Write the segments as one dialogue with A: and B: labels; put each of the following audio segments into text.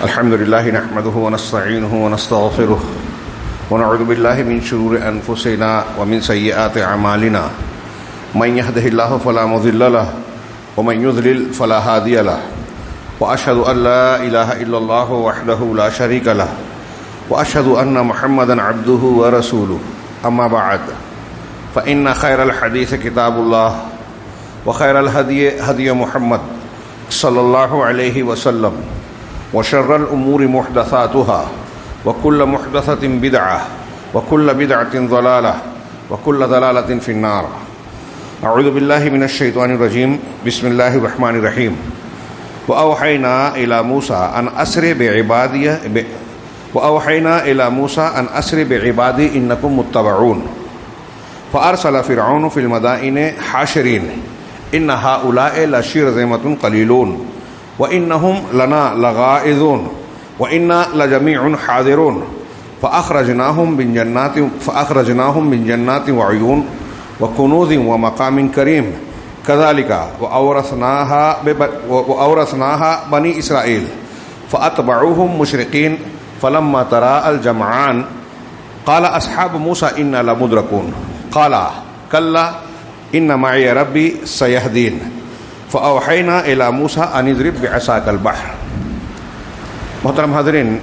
A: الحمد لله نحمده ونستعينه ونستغفره ونعوذ بالله من شرور أنفسنا ومن سيئات أعمالنا من يهده الله فلا مضل له ومن يضلل فلا هادي له وأشهد أن لا إله إلا الله وحده لا شريك له وأشهد أن محمدا عبده ورسوله أما بعد فإن خير الحديث كتاب الله وخير الهدي هدي محمد صلى الله عليه وسلم وشر الأمور محدثاتها وكل محدثة بدعة وكل بدعة ضلالة وكل ضلالة في النار. أعوذ بالله من الشيطان الرجيم. بسم الله الرحمن الرحيم. وأوحينا إلى موسى أن أسر بعبادي إنكم متبعون فأرسل فرعون في المدائن حاشرين إن هؤلاء لشرذمة قليلون وإنهم لنا لغائظون وإنا لجميع حاذرون فأخرجناهم من جنات وعيون وكنوز ومقام كريم كذلك وأورثناها بني إسرائيل فأتبعوهم مشرقين فلما تراءى الجمعان قال أصحاب موسى إنا لمدركون قال كلا إن معي ربي سيهدين فأوحينا إلى موسى أن اضرب بعصاك البحر. محترم حاضرین،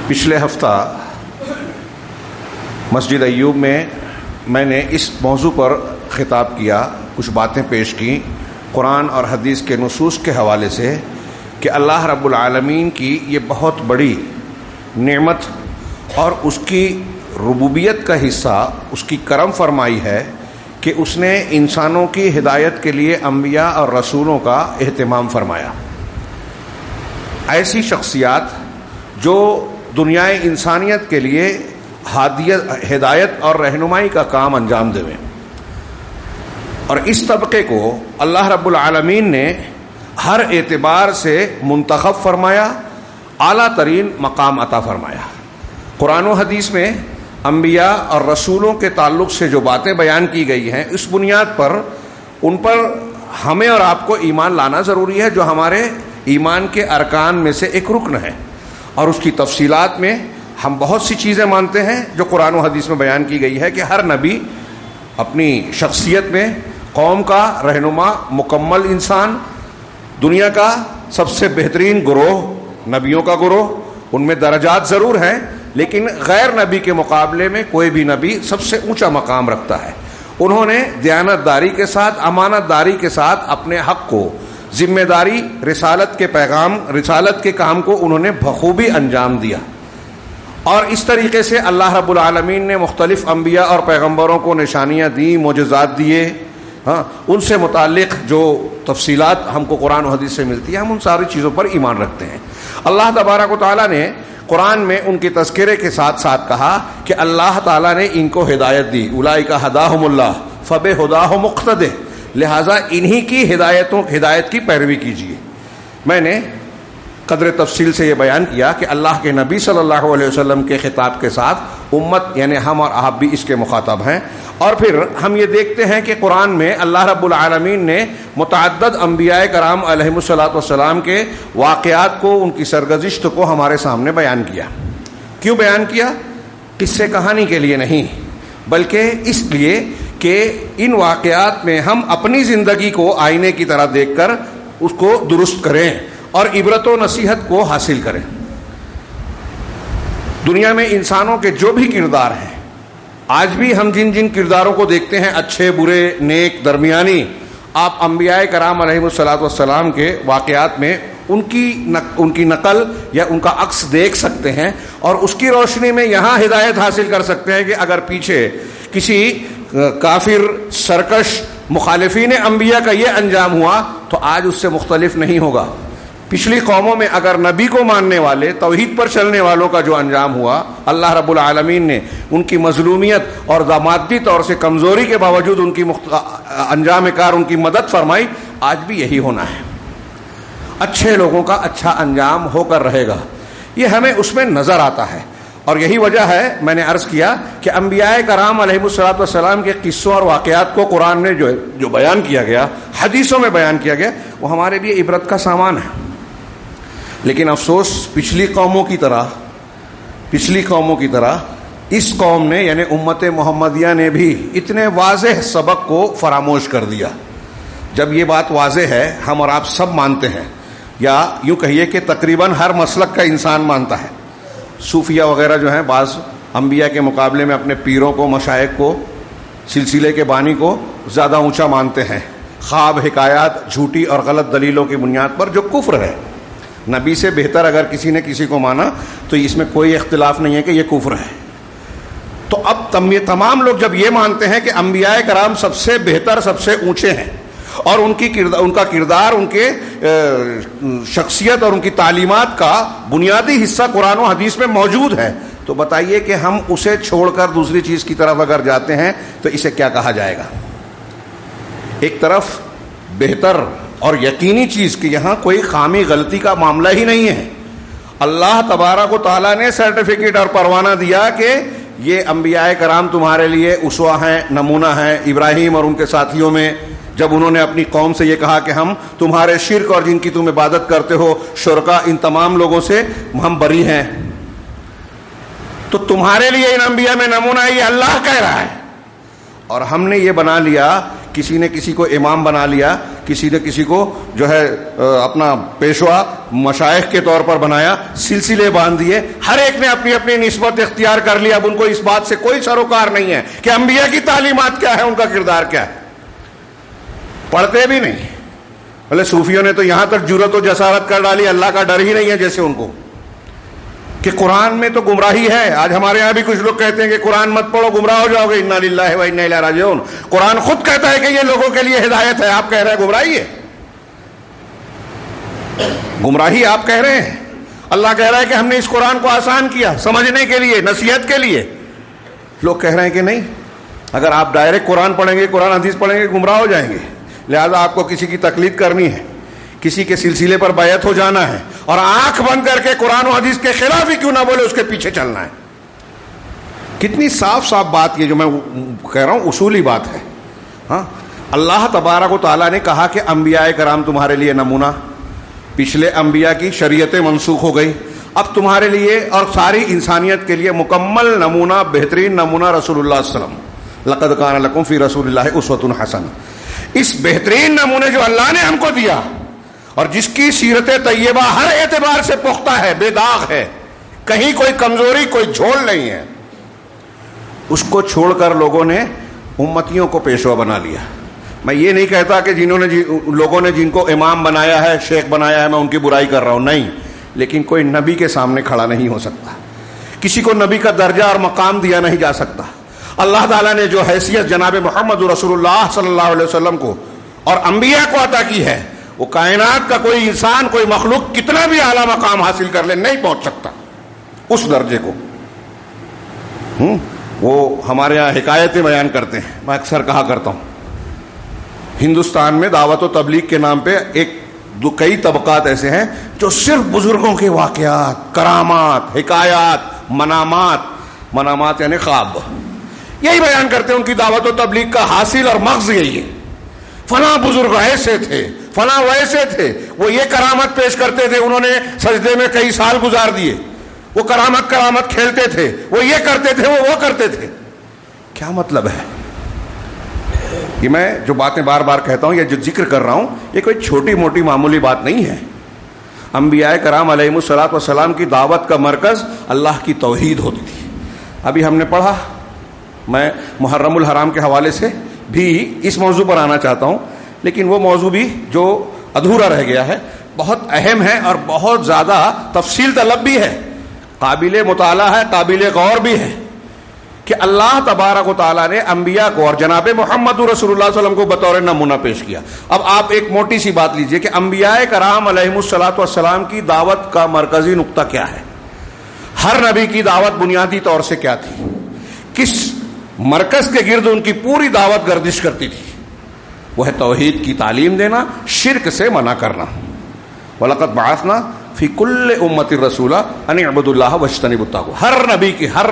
A: پچھلے ہفتہ مسجد ایوب میں نے اس موضوع پر خطاب کیا، کچھ باتیں پیش کی قرآن اور حدیث کے نصوص کے حوالے سے کہ اللہ رب العالمین کی یہ بہت بڑی نعمت اور اس کی ربوبیت کا حصہ اس کی کرم فرمائی ہے کہ اس نے انسانوں کی ہدایت کے لیے انبیاء اور رسولوں کا اہتمام فرمایا. ایسی شخصیات جو دنیائے انسانیت کے لیے ہدایت اور رہنمائی کا کام انجام دیں، اور اس طبقے کو اللہ رب العالمین نے ہر اعتبار سے منتخب فرمایا، اعلیٰ ترین مقام عطا فرمایا. قرآن و حدیث میں انبیاء اور رسولوں کے تعلق سے جو باتیں بیان کی گئی ہیں، اس بنیاد پر ان پر ہمیں اور آپ کو ایمان لانا ضروری ہے، جو ہمارے ایمان کے ارکان میں سے ایک رکن ہے. اور اس کی تفصیلات میں ہم بہت سی چیزیں مانتے ہیں جو قرآن و حدیث میں بیان کی گئی ہے کہ ہر نبی اپنی شخصیت میں قوم کا رہنما، مکمل انسان، دنیا کا سب سے بہترین گروہ نبیوں کا گروہ، ان میں درجات ضرور ہیں لیکن غیر نبی کے مقابلے میں کوئی بھی نبی سب سے اونچا مقام رکھتا ہے. انہوں نے دیانت داری کے ساتھ، امانت داری کے ساتھ اپنے حق کو، ذمہ داری، رسالت کے کام کو انہوں نے بخوبی انجام دیا. اور اس طریقے سے اللہ رب العالمین نے مختلف انبیاء اور پیغمبروں کو نشانیاں دیں، معجزات دیے. ان سے متعلق جو تفصیلات ہم کو قرآن و حدیث سے ملتی ہیں، ہم ان ساری چیزوں پر ایمان رکھتے ہیں. اللہ تبارک و تعالیٰ نے قرآن میں ان کے تذکرے کے ساتھ ساتھ کہا کہ اللہ تعالیٰ نے ان کو ہدایت دی. اولئک ھداھم اللہ فبھداہ مقتدہ، لہٰذا انہی کی ہدایت کی پیروی کیجیے. میں نے قدر تفصیل سے یہ بیان کیا کہ اللہ کے نبی صلی اللہ علیہ وسلم کے خطاب کے ساتھ امت یعنی ہم اور آپ بھی اس کے مخاطب ہیں. اور پھر ہم یہ دیکھتے ہیں کہ قرآن میں اللہ رب العالمین نے متعدد انبیاء کرام علیہم الصلاۃ والسلام کے واقعات کو، ان کی سرگزشت کو ہمارے سامنے بیان کیا. کیوں بیان کیا؟ قصے کہانی کے لیے نہیں، بلکہ اس لیے کہ ان واقعات میں ہم اپنی زندگی کو آئینے کی طرح دیکھ کر اس کو درست کریں اور عبرت و نصیحت کو حاصل کریں. دنیا میں انسانوں کے جو بھی کردار ہیں، آج بھی ہم جن کرداروں کو دیکھتے ہیں، اچھے، برے، نیک، درمیانی، آپ انبیاء کرام علیہم الصلاۃ والسلام کے واقعات میں ان کی نقل یا ان کا عکس دیکھ سکتے ہیں، اور اس کی روشنی میں یہاں ہدایت حاصل کر سکتے ہیں کہ اگر پیچھے کسی کافر، سرکش مخالفین انبیاء کا یہ انجام ہوا تو آج اس سے مختلف نہیں ہوگا. پچھلی قوموں میں اگر نبی کو ماننے والے، توحید پر چلنے والوں کا جو انجام ہوا، اللہ رب العالمین نے ان کی مظلومیت اور مادی طور سے کمزوری کے باوجود ان کی انجام کار، ان کی مدد فرمائی. آج بھی یہی ہونا ہے. اچھے لوگوں کا اچھا انجام ہو کر رہے گا، یہ ہمیں اس میں نظر آتا ہے. اور یہی وجہ ہے، میں نے عرض کیا کہ انبیاء کرام علیہ الصلوۃ والسلام کے قصوں اور واقعات کو قرآن نے جو بیان کیا گیا، حدیثوں میں بیان کیا گیا، وہ ہمارے لیے عبرت کا سامان ہے. لیکن افسوس پچھلی قوموں کی طرح اس قوم نے یعنی امت محمدیہ نے بھی اتنے واضح سبق کو فراموش کر دیا. جب یہ بات واضح ہے، ہم اور آپ سب مانتے ہیں، یا یوں کہیے کہ تقریباً ہر مسلک کا انسان مانتا ہے. صوفیہ وغیرہ جو ہیں بعض انبیاء کے مقابلے میں اپنے پیروں کو، مشائخ کو، سلسلے کے بانی کو زیادہ اونچا مانتے ہیں، خواب، حکایات، جھوٹی اور غلط دلیلوں کی بنیاد پر، جو کفر ہے. نبی سے بہتر اگر کسی نے کسی کو مانا تو اس میں کوئی اختلاف نہیں ہے کہ یہ کفر ہے. تو اب تمام لوگ جب یہ مانتے ہیں کہ انبیاء کرام سب سے بہتر، سب سے اونچے ہیں، اور ان کا کردار، ان کے شخصیت اور ان کی تعلیمات کا بنیادی حصہ قرآن و حدیث میں موجود ہے، تو بتائیے کہ ہم اسے چھوڑ کر دوسری چیز کی طرف اگر جاتے ہیں تو اسے کیا کہا جائے گا؟ ایک طرف بہتر اور یقینی چیز کہ یہاں کوئی خامی غلطی کا معاملہ ہی نہیں ہے. اللہ تبارک و تعالیٰ نے سرٹیفکیٹ اور پروانہ دیا کہ یہ انبیاء کرام تمہارے لیے اسوہ ہیں، نمونہ ہیں. ابراہیم اور ان کے ساتھیوں میں جب انہوں نے اپنی قوم سے یہ کہا کہ ہم تمہارے شرک اور جن کی تم عبادت کرتے ہو، شرکا، ان تمام لوگوں سے ہم بری ہیں، تو تمہارے لیے ان انبیاء میں نمونہ ہے، یہ اللہ کہہ رہا ہے. اور ہم نے یہ بنا لیا، کسی نے کسی کو امام بنا لیا، کسی نے کسی کو جو ہے اپنا پیشوا، مشائخ کے طور پر بنایا، سلسلے باندھ دیے، ہر ایک نے اپنی اپنی نسبت اختیار کر لی. اب ان کو اس بات سے کوئی سروکار نہیں ہے کہ انبیاء کی تعلیمات کیا ہے، ان کا کردار کیا ہے. پڑھتے بھی نہیں. بھلے صوفیوں نے تو یہاں تک جرأت و جسارت کر ڈالی، اللہ کا ڈر ہی نہیں ہے جیسے ان کو، کہ قرآن میں تو گمراہی ہے. آج ہمارے یہاں بھی کچھ لوگ کہتے ہیں کہ قرآن مت پڑھو، گمراہ ہو جاؤ گے. انا للہ و انا الیہ راجعون. قرآن خود کہتا ہے کہ یہ لوگوں کے لیے ہدایت ہے، آپ کہہ رہے ہیں گمراہی ہے. گمراہی آپ کہہ رہے ہیں. اللہ کہہ رہا ہے کہ ہم نے اس قرآن کو آسان کیا سمجھنے کے لیے، نصیحت کے لیے. لوگ کہہ رہے ہیں کہ نہیں، اگر آپ ڈائریکٹ قرآن پڑھیں گے، قرآن حدیث پڑھیں گے، گمراہ ہو جائیں گے. لہذا آپ کو کسی کی تقلید کرنی ہے، کسی کے سلسلے پر بیعت ہو جانا ہے، اور آنکھ بند کر کے قرآن و حدیث کے خلاف ہی کیوں نہ بولے، اس کے پیچھے چلنا ہے. کتنی صاف صاف بات یہ جو میں کہہ رہا ہوں اصولی بات ہے. ہاں، اللہ تبارک و تعالیٰ نے کہا کہ انبیاء کرام تمہارے لیے نمونہ، پچھلے انبیاء کی شریعتیں منسوخ ہو گئی، اب تمہارے لیے اور ساری انسانیت کے لیے مکمل نمونہ، بہترین نمونہ رسول اللہ صلی اللہ علیہ وسلم. لقد کان لکم فی رسول اللہ اسوۃ حسنہ. اس بہترین نمونے جو اللہ نے ہم کو دیا اور جس کی سیرت طیبہ ہر اعتبار سے پختہ ہے، بے داغ ہے، کہیں کوئی کمزوری، کوئی جھول نہیں ہے، اس کو چھوڑ کر لوگوں نے امتیوں کو پیشوا بنا لیا. میں یہ نہیں کہتا کہ لوگوں نے جن کو امام بنایا ہے، شیخ بنایا ہے، میں ان کی برائی کر رہا ہوں، نہیں. لیکن کوئی نبی کے سامنے کھڑا نہیں ہو سکتا، کسی کو نبی کا درجہ اور مقام دیا نہیں جا سکتا. اللہ تعالیٰ نے جو حیثیت جناب محمد رسول اللہ صلی اللہ علیہ وسلم کو اور انبیاء کو عطا کی ہے، وہ کائنات کا کوئی انسان، کوئی مخلوق کتنا بھی اعلیٰ مقام حاصل کر لے نہیں پہنچ سکتا اس درجے کو. وہ ہمارے یہاں حکایتیں بیان کرتے ہیں. میں اکثر کہا کرتا ہوں، ہندوستان میں دعوت و تبلیغ کے نام پہ کئی طبقات ایسے ہیں جو صرف بزرگوں کے واقعات، کرامات، حکایات، منامات یعنی خواب، یہی بیان کرتے ہیں. ان کی دعوت و تبلیغ کا حاصل اور مغز یہی ہے. فلاں بزرگ ایسے تھے، فلاں ویسے تھے، وہ یہ کرامت پیش کرتے تھے، انہوں نے سجدے میں کئی سال گزار دیے، وہ کرامت کھیلتے تھے، وہ یہ کرتے تھے، وہ کرتے تھے. کیا مطلب ہے؟ یہ میں جو باتیں بار بار کہتا ہوں، یہ جو ذکر کر رہا ہوں، یہ کوئی چھوٹی موٹی معمولی بات نہیں ہے. انبیاء کرام علیہم الصلوۃ والسلام کی دعوت کا مرکز اللہ کی توحید ہوتی تھی. ابھی ہم نے پڑھا، میں محرم الحرام کے حوالے سے بھی اس موضوع پر آنا چاہتا ہوں، لیکن وہ موضوع بھی جو ادھورا رہ گیا ہے، بہت اہم ہے اور بہت زیادہ تفصیل طلب بھی ہے، قابل مطالعہ ہے، قابل غور بھی ہے، کہ اللہ تبارک و تعالیٰ نے انبیاء کو اور جناب محمد رسول اللہ صلی اللہ علیہ وسلم کو بطور نمونہ پیش کیا. اب آپ ایک موٹی سی بات لیجئے کہ انبیاء کرام علیہم الصلوۃ والسلام کی دعوت کا مرکزی نقطہ کیا ہے. ہر نبی کی دعوت بنیادی طور سے کیا تھی، کس مرکز کے گرد ان کی پوری دعوت گردش کرتی تھی؟ وہ ہے توحید کی تعلیم دینا، شرک سے منع کرنا. وَلَقَدْ بَعَثْنَا فی کل امت رسولہ ان اعبدوا اللہ واجتنبوا الطاغوت. ہر نبی کی، ہر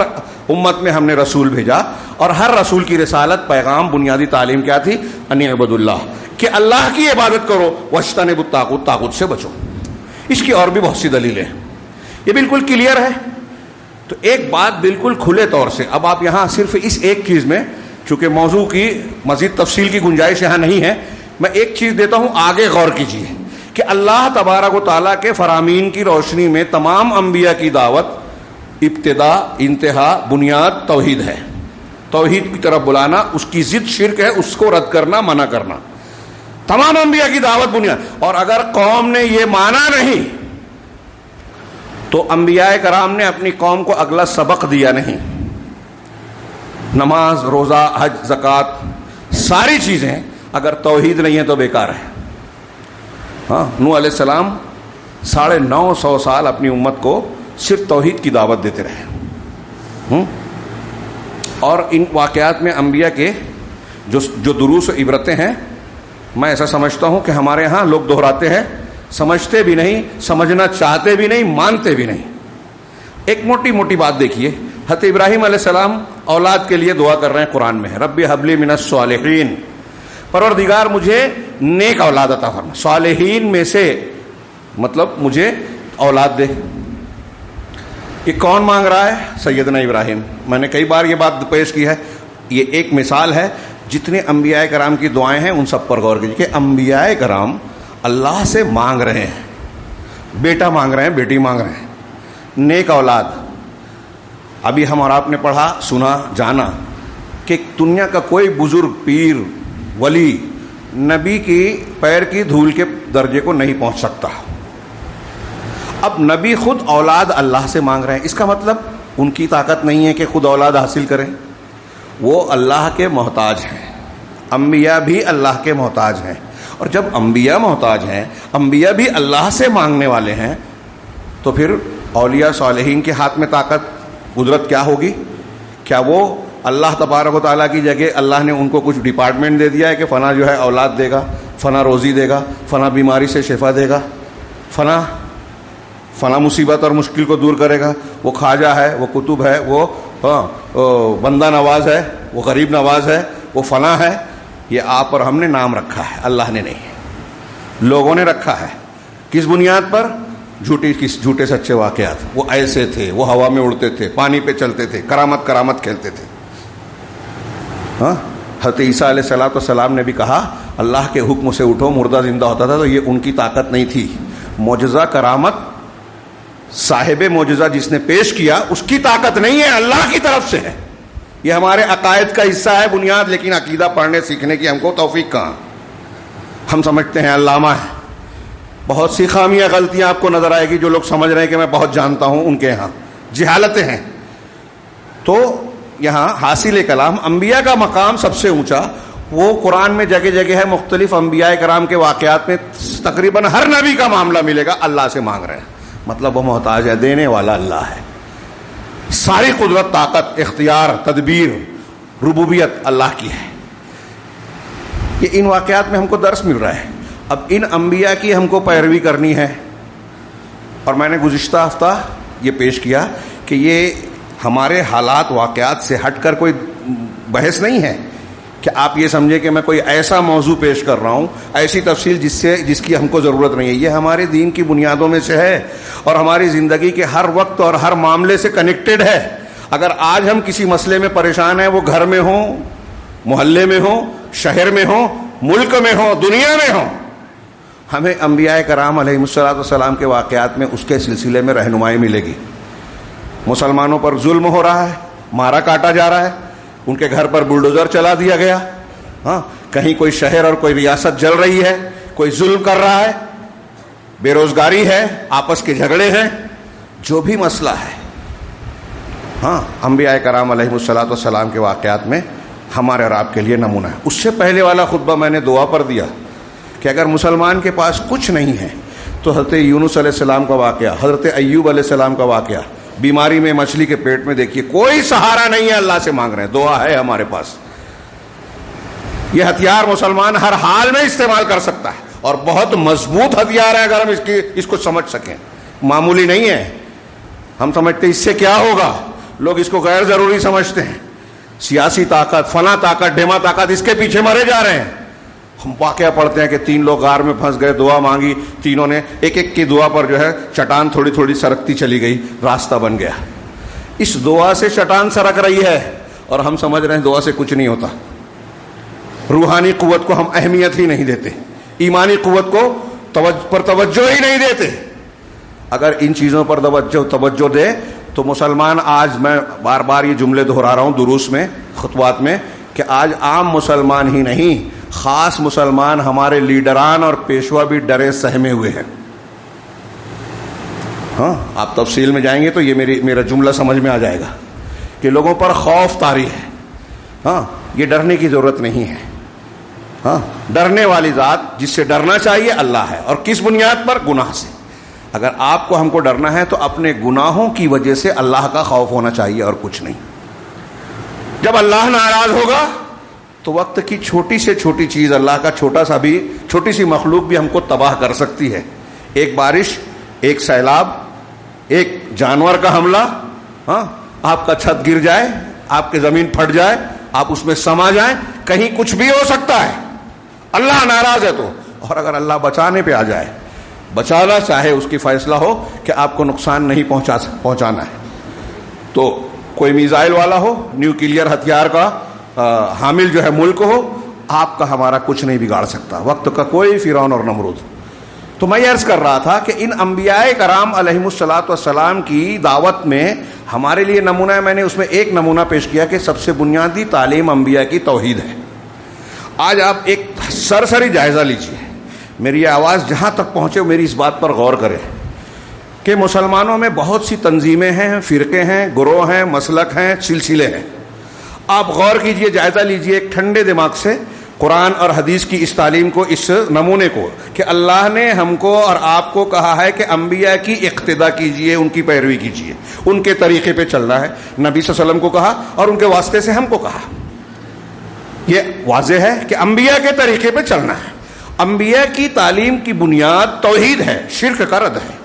A: امت میں ہم نے رسول بھیجا، اور ہر رسول کی رسالت، پیغام، بنیادی تعلیم کیا تھی؟ ان اعبدوا اللہ، کہ اللہ کی عبادت کرو، واجتنبوا الطاغوت، طاغوت سے بچو. اس کی اور بھی بہت سی دلیلیں ہیں، یہ بالکل کلیئر ہے. تو ایک بات بالکل کھلے طور سے، اب آپ یہاں صرف اس ایک چیز میں، چونکہ موضوع کی مزید تفصیل کی گنجائش یہاں نہیں ہے، میں ایک چیز دیتا ہوں، آگے غور کیجیے کہ اللہ تبارک و تعالیٰ کے فرامین کی روشنی میں تمام انبیاء کی دعوت ابتدا، انتہا، بنیاد توحید ہے. توحید کی طرف بلانا، اس کی ضد شرک ہے، اس کو رد کرنا، منع کرنا. تمام انبیاء کی دعوت بنیاد. اور اگر قوم نے یہ مانا نہیں تو انبیاء کرام نے اپنی قوم کو اگلا سبق دیا نہیں. نماز، روزہ، حج، زکوٰۃ، ساری چیزیں اگر توحید نہیں ہے تو بیکار ہے. ہاں، نوح علیہ السلام 950 سال اپنی امت کو صرف توحید کی دعوت دیتے رہے. اور ان واقعات میں انبیاء کے جو دروس و عبرتیں ہیں، میں ایسا سمجھتا ہوں کہ ہمارے ہاں لوگ دہراتے ہیں، سمجھتے بھی نہیں، سمجھنا چاہتے بھی نہیں، مانتے بھی نہیں. ایک موٹی موٹی بات دیکھیے، حضرت ابراہیم علیہ السلام اولاد کے لیے دعا کر رہے ہیں قرآن میں، رب ہب لی من الصالحین، پروردگار مجھے نیک اولاد عطا فرما. صالحین میں سے مطلب مجھے اولاد دے. یہ کون مانگ رہا ہے؟ سیدنا ابراہیم. میں نے کئی بار یہ بات پیش کی ہے، یہ ایک مثال ہے. جتنے انبیاء کرام کی دعائیں ہیں ان سب پر غور کیجیے کہ انبیاء کرام اللہ سے مانگ رہے ہیں، بیٹا مانگ رہے ہیں، بیٹی مانگ رہے ہیں، نیک اولاد. ابھی ہم اور آپ نے پڑھا، سنا، جانا کہ دنیا کا کوئی بزرگ، پیر، ولی نبی کی پیر کی دھول کے درجے کو نہیں پہنچ سکتا. اب نبی خود اولاد اللہ سے مانگ رہے ہیں، اس کا مطلب ان کی طاقت نہیں ہے کہ خود اولاد حاصل کریں. وہ اللہ کے محتاج ہیں. انبیاء بھی اللہ کے محتاج ہیں. اور جب انبیاء محتاج ہیں، انبیاء بھی اللہ سے مانگنے والے ہیں، تو پھر اولیاء صالحین کے ہاتھ میں طاقت، قدرت کیا ہوگی؟ کیا وہ اللہ تبارک و تعالیٰ کی جگہ اللہ نے ان کو کچھ ڈپارٹمنٹ دے دیا ہے کہ فلاں جو ہے اولاد دے گا، فلاں روزی دے گا، فلاں بیماری سے شفا دے گا، فلاں مصیبت اور مشکل کو دور کرے گا، وہ خواجہ ہے، وہ قطب ہے، وہ بندہ نواز ہے، وہ غریب نواز ہے، وہ فلاں ہے. یہ آپ اور ہم نے نام رکھا ہے، اللہ نے نہیں، لوگوں نے رکھا ہے. کس بنیاد پر؟ جھوٹے سچے واقعات. وہ ایسے تھے، وہ ہوا میں اڑتے تھے، پانی پہ چلتے تھے، کرامت کھیلتے تھے. ہاں، حضرت عیسیٰ علیہ السلام نے بھی کہا اللہ کے حکم سے اٹھو، مردہ زندہ ہوتا تھا. تو یہ ان کی طاقت نہیں تھی. معجزہ، کرامت، صاحب معجزہ جس نے پیش کیا، اس کی طاقت نہیں ہے، اللہ کی طرف سے ہے. یہ ہمارے عقائد کا حصہ ہے، بنیاد. لیکن عقیدہ پڑھنے سیکھنے کی ہم کو توفیق کہاں؟ ہم سمجھتے ہیں علامہ ہے. بہت سی خامیاں، غلطیاں آپ کو نظر آئے گی. جو لوگ سمجھ رہے ہیں کہ میں بہت جانتا ہوں، ان کے یہاں جہالتیں ہیں. تو یہاں حاصل کلام انبیاء کا مقام سب سے اونچا، وہ قرآن میں جگہ جگہ ہے. مختلف انبیاء کرام کے واقعات میں تقریباً ہر نبی کا معاملہ ملے گا اللہ سے مانگ رہے ہیں. مطلب وہ محتاج ہے، دینے والا اللہ ہے. ساری قدرت، طاقت، اختیار، تدبیر، ربوبیت اللہ کی ہے. یہ ان واقعات میں ہم کو درس مل رہا ہے. اب ان انبیاء کی ہم کو پیروی کرنی ہے. اور میں نے گزشتہ ہفتہ یہ پیش کیا کہ یہ ہمارے حالات، واقعات سے ہٹ کر کوئی بحث نہیں ہے کہ آپ یہ سمجھے کہ میں کوئی ایسا موضوع پیش کر رہا ہوں، ایسی تفصیل جس کی ہم کو ضرورت نہیں ہے. یہ ہمارے دین کی بنیادوں میں سے ہے اور ہماری زندگی کے ہر وقت اور ہر معاملے سے کنیکٹڈ ہے. اگر آج ہم کسی مسئلے میں پریشان ہیں، وہ گھر میں ہوں، محلے میں ہوں، شہر میں ہوں، ملک میں ہوں، دنیا میں ہوں، ہمیں انبیاء کرام علیہ السلام کے واقعات میں اس کے سلسلے میں رہنمائی ملے گی. مسلمانوں پر ظلم ہو رہا ہے، مارا کاٹا جا رہا ہے، ان کے گھر پر بلڈوزر چلا دیا گیا. ہاں، کہیں کوئی شہر اور کوئی ریاست جل رہی ہے، کوئی ظلم کر رہا ہے، بے روزگاری ہے، آپس کے جھگڑے ہیں، جو بھی مسئلہ ہے. ہاں، انبیاء کرام علیہ السلام کے واقعات میں ہمارے اور آپ کے لیے نمونہ ہے. اس سے پہلے والا خطبہ میں نے دعا پر دیا کہ اگر مسلمان کے پاس کچھ نہیں ہے تو حضرت یونس علیہ السلام کا واقعہ، حضرت ایوب علیہ السلام کا واقعہ، بیماری میں، مچھلی کے پیٹ میں، دیکھیے کوئی سہارا نہیں ہے، اللہ سے مانگ رہے ہیں. دعا ہے ہمارے پاس. یہ ہتھیار مسلمان ہر حال میں استعمال کر سکتا ہے اور بہت مضبوط ہتھیار ہے اگر ہم اس کو سمجھ سکیں. معمولی نہیں ہے. ہم سمجھتے اس سے کیا ہوگا، لوگ اس کو غیر ضروری سمجھتے ہیں. سیاسی طاقت، فلاں طاقت، ڈھیما طاقت، اس کے پیچھے مرے جا رہے ہیں. ہم واقعہ پڑھتے ہیں کہ 3 لوگ غار میں پھنس گئے, دعا مانگی, تینوں نے ایک ایک کی دعا پر جو ہے چٹان تھوڑی تھوڑی سرکتی چلی گئی, راستہ بن گیا. اس دعا سے چٹان سرک رہی ہے اور ہم سمجھ رہے ہیں دعا سے کچھ نہیں ہوتا. روحانی قوت کو ہم اہمیت ہی نہیں دیتے, ایمانی قوت کو پر توجہ ہی نہیں دیتے. اگر ان چیزوں پر توجہ دے تو مسلمان, آج میں بار بار یہ جملے دہرا رہا ہوں دروس میں, خطبات میں, کہ آج عام مسلمان ہی نہیں, خاص مسلمان ہمارے لیڈران اور پیشوا بھی ڈرے سہمے ہوئے ہیں. ہاں, آپ تفصیل میں جائیں گے تو یہ میرا جملہ سمجھ میں آ جائے گا کہ لوگوں پر خوف طاری ہے. ہاں, یہ ڈرنے کی ضرورت نہیں ہے. ہاں, ڈرنے والی ذات جس سے ڈرنا چاہیے اللہ ہے. اور کس بنیاد پر؟ گناہ سے. اگر آپ کو ہم کو ڈرنا ہے تو اپنے گناہوں کی وجہ سے اللہ کا خوف ہونا چاہیے اور کچھ نہیں. جب اللہ ناراض ہوگا تو وقت کی چھوٹی سے چھوٹی چیز, اللہ کا چھوٹی سی مخلوق بھی ہم کو تباہ کر سکتی ہے. ایک بارش, ایک سیلاب, ایک جانور کا حملہ, ہاں, آپ کا چھت گر جائے, آپ کی زمین پھٹ جائے, آپ اس میں سما جائیں, کہیں کچھ بھی ہو سکتا ہے. اللہ ناراض ہے تو. اور اگر اللہ بچانے پہ آ جائے, بچانا چاہے, اس کی فیصلہ ہو کہ آپ کو نقصان نہیں پہنچانا ہے, تو کوئی میزائل والا ہو, نیوکلیئر ہتھیار کا حامل جو ہے ملک ہو, آپ کا ہمارا کچھ نہیں بگاڑ سکتا. وقت کا کوئی فرعون اور نمرود. تو میں یہ عرض کر رہا تھا کہ ان انبیاء کرام علیہم الصلاۃ والسلام کی دعوت میں ہمارے لیے نمونہ ہے. میں نے اس میں ایک نمونہ پیش کیا کہ سب سے بنیادی تعلیم انبیاء کی توحید ہے. آج آپ ایک سرسری جائزہ لیجیے, میری آواز جہاں تک پہنچے میری اس بات پر غور کریں کہ مسلمانوں میں بہت سی تنظیمیں ہیں, فرقے ہیں, گروہ ہیں, مسلک ہیں, سلسلے ہیں. آپ غور کیجئے, جائزہ لیجئے ایک ٹھنڈے دماغ سے قرآن اور حدیث کی اس تعلیم کو, اس نمونے کو, کہ اللہ نے ہم کو اور آپ کو کہا ہے کہ انبیاء کی اقتداء کیجئے, ان کی پیروی کیجئے, ان کے طریقے پہ چلنا ہے. نبی صلی اللہ علیہ وسلم کو کہا اور ان کے واسطے سے ہم کو کہا. یہ واضح ہے کہ انبیاء کے طریقے پہ چلنا ہے. انبیاء کی تعلیم کی بنیاد توحید ہے, شرک کا رد ہے.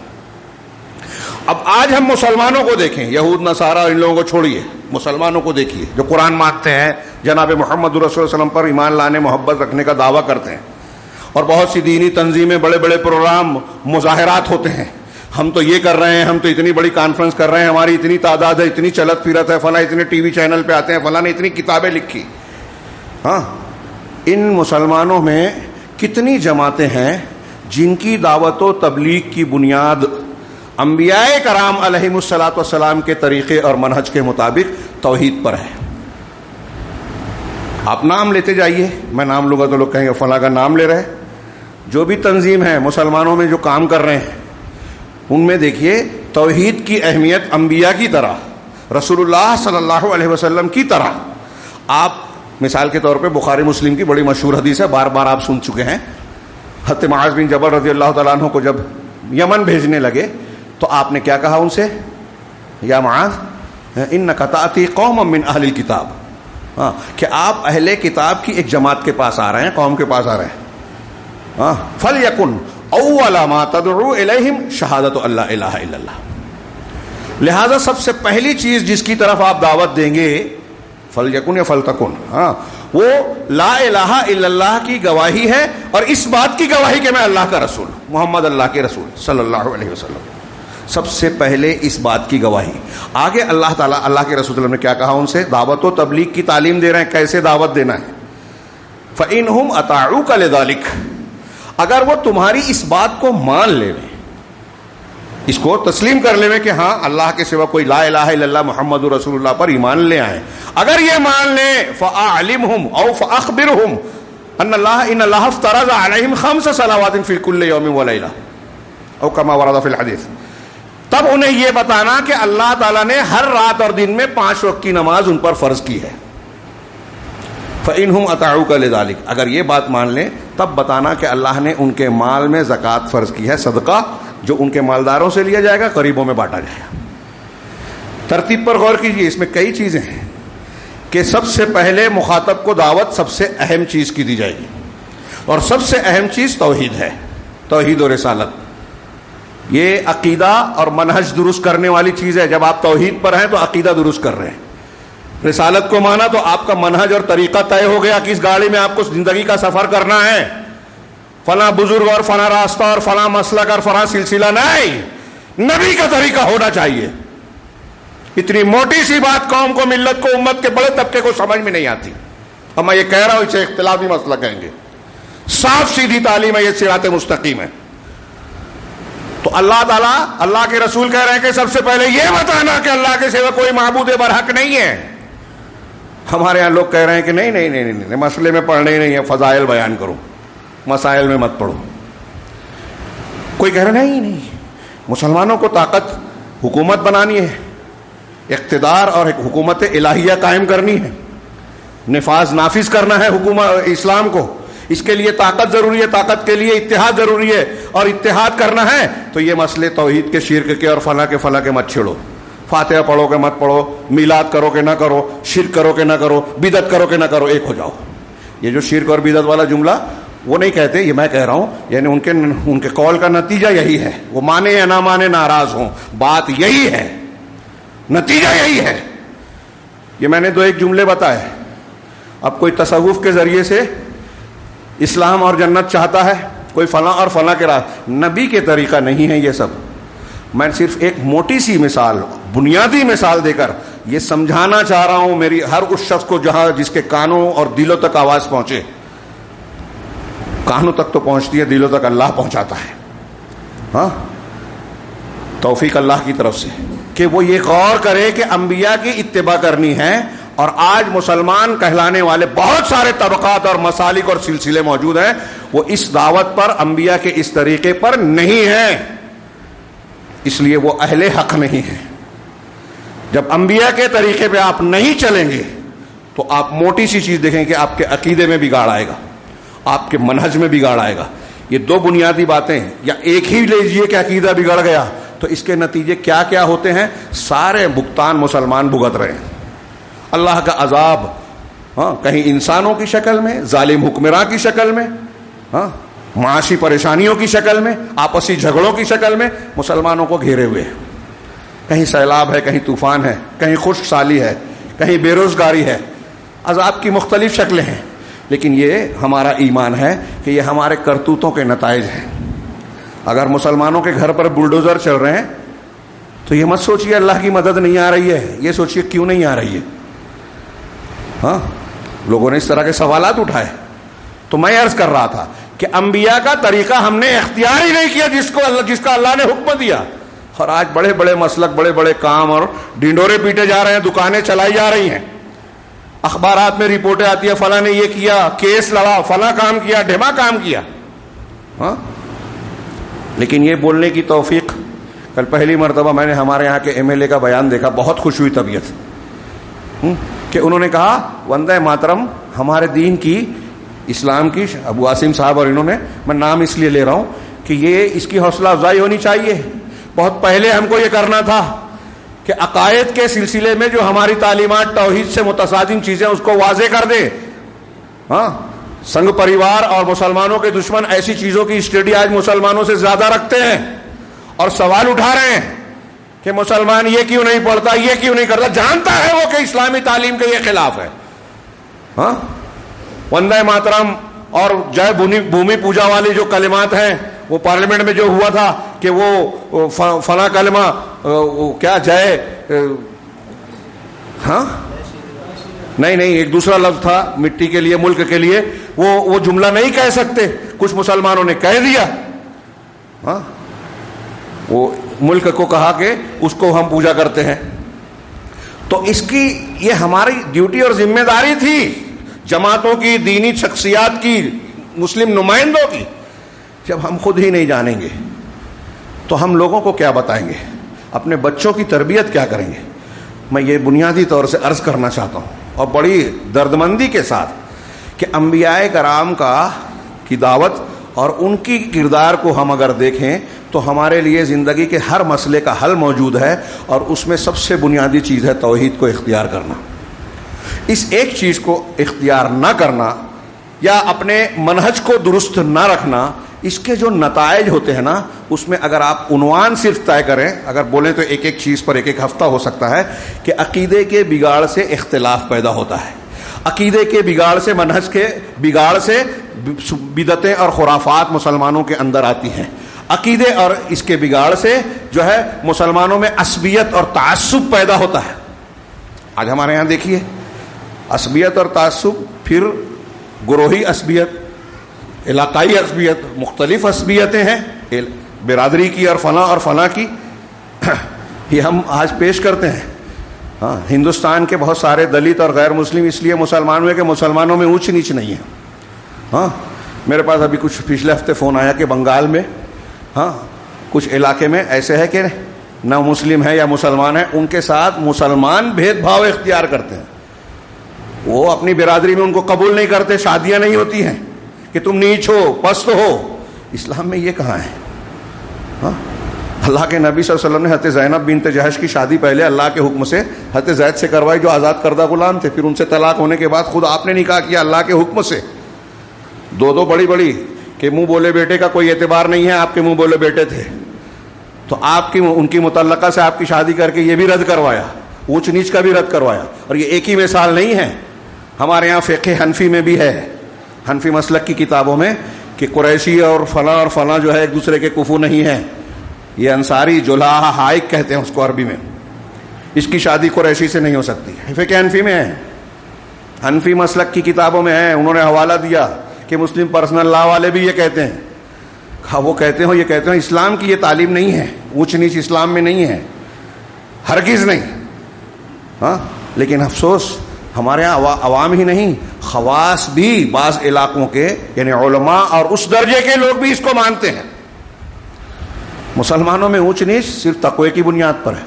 A: اب آج ہم مسلمانوں کو دیکھیں, یہود نصارہ ان لوگوں کو چھوڑیے, مسلمانوں کو دیکھیے جو قرآن مانتے ہیں, جناب محمد رسول اللہ علیہ وسلم پر ایمان لانے, محبت رکھنے کا دعویٰ کرتے ہیں, اور بہت سی دینی تنظیمیں, بڑے بڑے پروگرام, مظاہرات ہوتے ہیں. ہم تو یہ کر رہے ہیں, ہم تو اتنی بڑی کانفرنس کر رہے ہیں, ہماری اتنی تعداد ہے, اتنی چلت پھرت ہے, فلاں اتنے ٹی وی چینل پہ آتے ہیں, فلاں نے اتنی کتابیں لکھی. ہاں, ان مسلمانوں میں کتنی جماعتیں ہیں جن کی دعوت و تبلیغ کی بنیاد انبیاء کرام علیہم الصلاۃ والسلام کے طریقے اور منہج کے مطابق توحید پر ہے. آپ نام لیتے جائیے, میں نام لوں گا تو لوگ کہیں گے فلاں کا نام لے رہے. جو بھی تنظیم ہے مسلمانوں میں جو کام کر رہے ہیں, ان میں دیکھیے توحید کی اہمیت انبیاء کی طرح, رسول اللہ صلی اللہ علیہ وسلم کی طرح. آپ مثال کے طور پہ بخاری مسلم کی بڑی مشہور حدیث ہے, بار بار آپ سن چکے ہیں. حضرت معاذ بن جبل رضی اللہ تعالیٰ عنہ کو جب یمن بھیجنے لگے تو آپ نے کیا کہا ان سے, یا معاذ انک تأتی قوما من اہل الکتاب, ہاں, کہ آپ اہل کتاب کی ایک جماعت کے پاس آ رہے ہیں, قوم کے پاس آ رہے ہیں. ہاں, فلیکن اول ما تدعو الیہم شہادۃ اللہ الہ الا اللہ. لہذا سب سے پہلی چیز جس کی طرف آپ دعوت دیں گے, فلیکن یا فلتکن, ہاں, وہ لا الہ الا اللہ کی گواہی ہے, اور اس بات کی گواہی کہ میں اللہ کا رسول, محمد اللہ کے رسول صلی اللہ علیہ وسلم. سب سے پہلے اس بات کی گواہی. آگے اللہ تعالیٰ, اللہ کے رسول نے کیا کہا ان سے, دعوت و تبلیغ کی تعلیم دے رہے ہیں, کیسے دعوت دینا ہے. فَإِنْهُمْ أَطَاعُوكَ لِذَلِكَ, اگر وہ تمہاری اس بات کو مان لے, اس کو تسلیم کر لے کہ ہاں اللہ کے سوا کوئی لا الہ الا اللہ محمد رسول اللہ پر ایمان لے آئیں, اگر یہ مان لیں, فَأَعْلِمْهُمْ أَوْ فَأَخْبِرْهُمْ أَنَّ اللَّهَ افْتَرَضَ عَلَيْهِمْ 5 صَلَوَاتٍ فِي كُلِّ يَوْمٍ وَلَيْلَةٍ أَوْ كَمَا وَرَدَ فِي الْحَدِيثِ. تب انہیں یہ بتانا کہ اللہ تعالیٰ نے ہر رات اور دن میں 5 وقت کی نماز ان پر فرض کی ہے. فَإِنْهُمْ أَطَاعُوكَ لِذَلِكَ, اگر یہ بات مان لیں تب بتانا کہ اللہ نے ان کے مال میں زکوٰۃ فرض کی ہے, صدقہ جو ان کے مالداروں سے لیا جائے گا, غریبوں میں بانٹا جائے گا. ترتیب پر غور کیجیے, اس میں کئی چیزیں ہیں کہ سب سے پہلے مخاطب کو دعوت سب سے اہم چیز کی دی جائے گی, اور سب سے اہم چیز توحید ہے, توحید و رسالت. یہ عقیدہ اور منہج درست کرنے والی چیز ہے. جب آپ توحید پر ہیں تو عقیدہ درست کر رہے ہیں, رسالت کو مانا تو آپ کا منہج اور طریقہ طے ہو گیا کہ اس گاڑی میں آپ کو زندگی کا سفر کرنا ہے، فلاں بزرگ اور فلاں راستہ اور فلاں مسلک اور فلاں سلسلہ نہیں، نبی کا طریقہ ہونا چاہیے۔ اتنی موٹی سی بات قوم کو، ملت کو، امت کے بڑے طبقے کو سمجھ میں نہیں آتی، اور میں یہ کہہ رہا ہوں اسے اختلافی مسئلہ کہیں گے۔ صاف سیدھی تعلیم ہے، یہ صراط مستقیم ہے۔ تو اللہ تعالیٰ، اللہ کے رسول کہہ رہے ہیں کہ سب سے پہلے یہ بتانا کہ اللہ کے سوا کوئی معبود برحق نہیں ہے۔ ہمارے یہاں لوگ کہہ رہے ہیں کہ نہیں نہیں نہیں نہیں، مسئلے میں پڑھنے ہی نہیں ہے، فضائل بیان کرو، مسائل میں مت پڑھو۔ کوئی کہہ رہا نہیں نہیں، مسلمانوں کو طاقت حکومت بنانی ہے، اقتدار اور حکومت الہیہ قائم کرنی ہے، نافذ کرنا ہے حکومت اسلام کو، اس کے لیے طاقت ضروری ہے، طاقت کے لیے اتحاد ضروری ہے، اور اتحاد کرنا ہے تو یہ مسئلے توحید کے، شرک کے اور فلاں کے مت چھڑو، فاتحہ پڑھو کہ مت پڑھو، میلاد کرو کہ نہ کرو، شرک کرو کہ نہ کرو، بدعت کرو کہ نہ کرو، ایک ہو جاؤ۔ یہ جو شرک اور بدعت والا جملہ وہ نہیں کہتے، یہ میں کہہ رہا ہوں، یعنی ان کے قول کا نتیجہ یہی ہے، وہ مانے یا نہ مانے، ناراض ہوں، بات یہی ہے، نتیجہ یہی ہے۔ یہ میں نے دو ایک جملے بتائے۔ اب کوئی تصوف کے ذریعے سے اسلام اور جنت چاہتا ہے، کوئی فلاں اور فلاں کے راہ، نبی کے طریقہ نہیں ہے یہ سب۔ میں صرف ایک موٹی سی مثال، بنیادی مثال دے کر یہ سمجھانا چاہ رہا ہوں میری ہر اس شخص کو جس کے کانوں اور دلوں تک آواز پہنچے۔ کانوں تک تو پہنچتی ہے، دلوں تک اللہ پہنچاتا ہے۔ ہاں، توفیق اللہ کی طرف سے کہ وہ یہ غور کرے کہ انبیاء کی اتباع کرنی ہے۔ اور آج مسلمان کہلانے والے بہت سارے طبقات اور مسالک اور سلسلے موجود ہیں، وہ اس دعوت پر، انبیاء کے اس طریقے پر نہیں ہیں، اس لیے وہ اہل حق نہیں ہیں۔ جب انبیاء کے طریقے پہ آپ نہیں چلیں گے تو آپ موٹی سی چیز دیکھیں کہ آپ کے عقیدے میں بگاڑ آئے گا، آپ کے منہج میں بگاڑ آئے گا۔ یہ دو بنیادی باتیں، یا ایک ہی لیجئے کہ عقیدہ بگڑ گیا تو اس کے نتیجے کیا کیا ہوتے ہیں، سارے بھگتان مسلمان بھگت رہے ہیں۔ اللہ کا عذاب، ہاں، کہیں انسانوں کی شکل میں، ظالم حکمراں کی شکل میں، ہاں، معاشی پریشانیوں کی شکل میں، آپسی جھگڑوں کی شکل میں مسلمانوں کو گھیرے ہوئے ہیں۔ کہیں سیلاب ہے، کہیں طوفان ہے، کہیں خشک سالی ہے، کہیں بے روزگاری ہے، عذاب کی مختلف شکلیں ہیں۔ لیکن یہ ہمارا ایمان ہے کہ یہ ہمارے کرتوتوں کے نتائج ہیں۔ اگر مسلمانوں کے گھر پر بلڈوزر چل رہے ہیں تو یہ مت سوچئے اللہ کی مدد نہیں آ رہی ہے، یہ سوچئے کیوں نہیں آ رہی ہے۔ ہاں، لوگوں نے اس طرح کے سوالات اٹھائے۔ تو میں عرض کر رہا تھا کہ انبیاء کا طریقہ ہم نے اختیار ہی نہیں کیا جس کا اللہ نے حکم دیا، اور آج بڑے بڑے مسلک، بڑے بڑے کام اور ڈنڈورے پیٹے جا رہے ہیں، دکانیں چلائی جا رہی ہیں، اخبارات میں رپورٹیں آتی ہیں، فلاں نے یہ کیا، کیس لڑا، فلاں کام کیا، ڈھیما کام کیا۔ ہاں، لیکن یہ بولنے کی توفیق، کل پہلی مرتبہ میں نے ہمارے یہاں کے MLA کا بیان دیکھا، بہت خوش ہوئی طبیعت کہ انہوں نے کہا وندے ماترم ہمارے دین کی، اسلام کی، ابو عاصم صاحب اور انہوں نے، میں نام اس لیے لے رہا ہوں کہ یہ اس کی حوصلہ افزائی ہونی چاہیے۔ بہت پہلے ہم کو یہ کرنا تھا کہ عقائد کے سلسلے میں جو ہماری تعلیمات توحید سے متصادم چیزیں اس کو واضح کر دے۔ ہاں، سنگ پریوار اور مسلمانوں کے دشمن ایسی چیزوں کی اسٹڈی آج مسلمانوں سے زیادہ رکھتے ہیں اور سوال اٹھا رہے ہیں کہ مسلمان یہ کیوں نہیں پڑھتا، یہ کیوں نہیں کرتا، جانتا ہے وہ کہ اسلامی تعلیم کے یہ خلاف ہے۔ ہاں، وندے ماترم اور جے بھومی پوجا والی جو کلمات ہیں، وہ پارلیمنٹ میں جو ہوا تھا کہ وہ فلاں کلمہ کیا جے، ہاں نہیں ایک دوسرا لفظ تھا مٹی کے لیے، ملک کے لیے، وہ جملہ نہیں کہہ سکتے، کچھ مسلمانوں نے کہہ دیا۔ ہاں، وہ ملک کو کہا کہ اس کو ہم پوجا کرتے ہیں۔ تو اس کی یہ ہماری ڈیوٹی اور ذمہ داری تھی، جماعتوں کی، دینی شخصیات کی، مسلم نمائندوں کی۔ جب ہم خود ہی نہیں جانیں گے تو ہم لوگوں کو کیا بتائیں گے، اپنے بچوں کی تربیت کیا کریں گے؟ میں یہ بنیادی طور سے عرض کرنا چاہتا ہوں، اور بڑی دردمندی کے ساتھ، کہ انبیاء کرام کی دعوت اور ان کی کردار کو ہم اگر دیکھیں تو ہمارے لیے زندگی کے ہر مسئلے کا حل موجود ہے، اور اس میں سب سے بنیادی چیز ہے توحید کو اختیار کرنا۔ اس ایک چیز کو اختیار نہ کرنا یا اپنے منہج کو درست نہ رکھنا، اس کے جو نتائج ہوتے ہیں نا، اس میں اگر آپ عنوان صرف طے کریں، اگر بولیں تو ایک ایک چیز پر ایک ایک ہفتہ ہو سکتا ہے کہ عقیدے کے بگاڑ سے اختلاف پیدا ہوتا ہے، عقیدے کے بگاڑ سے، منہج کے بگاڑ سے بدعتیں اور خرافات مسلمانوں کے اندر آتی ہیں، عقیدے اور اس کے بگاڑ سے جو ہے مسلمانوں میں عصبیت اور تعصب پیدا ہوتا ہے۔ آج ہمارے یہاں دیکھیے عصبیت اور تعصب، پھر گروہی عصبیت، علاقائی عصبیت، مختلف عصبیتیں ہیں برادری کی اور فلاں کی، یہ ہم آج پیش کرتے ہیں۔ ہاں، ہندوستان کے بہت سارے دلت اور غیر مسلم اس لیے مسلمان ہوئے کہ مسلمانوں میں اونچ نیچ نہیں ہے۔ ہاں، میرے پاس ابھی کچھ پچھلے ہفتے فون آیا کہ بنگال میں کچھ علاقے میں ایسے ہے کہ نہ مسلم ہے یا مسلمان ہے، ان کے ساتھ مسلمان بھید بھاؤ اختیار کرتے ہیں، وہ اپنی برادری میں ان کو قبول نہیں کرتے، شادیاں نہیں ہوتی ہیں کہ تم نیچ ہو، پست ہو۔ اسلام میں یہ کہاں ہے؟ ہاں، اللہ کے نبی صلی اللہ علیہ وسلم نے حضرت زینب بنت جہش کی شادی پہلے اللہ کے حکم سے حضرت زید سے کروائی جو آزاد کردہ غلام تھے، پھر ان سے طلاق ہونے کے بعد خود آپ نے نکاح کیا اللہ کے حکم سے۔ دو بڑی کہ منہ بولے بیٹے کا کوئی اعتبار نہیں ہے، آپ کے منہ بولے بیٹے تھے، تو آپ کی ان کی متعلقہ سے آپ کی شادی کر کے یہ بھی رد کروایا، اونچ نیچ کا بھی رد کروایا۔ اور یہ ایک ہی مثال نہیں ہے، ہمارے یہاں فقہ حنفی میں بھی ہے، حنفی مسلک کی کتابوں میں، کہ قریشی اور فلاں جو ہے ایک دوسرے کے کفو نہیں ہیں، یہ انصاری جلاح حائق کہتے ہیں اس کو عربی میں، اس کی شادی قریشی سے نہیں ہو سکتی، فقہ حنفی میں ہے، حنفی مسلک کی کتابوں میں ہے۔ انہوں نے حوالہ دیا کہ مسلم پرسنل لا والے بھی یہ کہتے ہیں، وہ کہتے ہیں، یہ کہتے ہیں اسلام کی یہ تعلیم نہیں ہے، اونچ نیچ اسلام میں نہیں ہے، ہرگز نہیں۔ ہاں، لیکن افسوس ہمارے یہاں عوام ہی نہیں، خواص بھی بعض علاقوں کے یعنی علماء اور اس درجے کے لوگ بھی اس کو مانتے ہیں۔ مسلمانوں میں اونچ نیچ صرف تقوی کی بنیاد پر ہے۔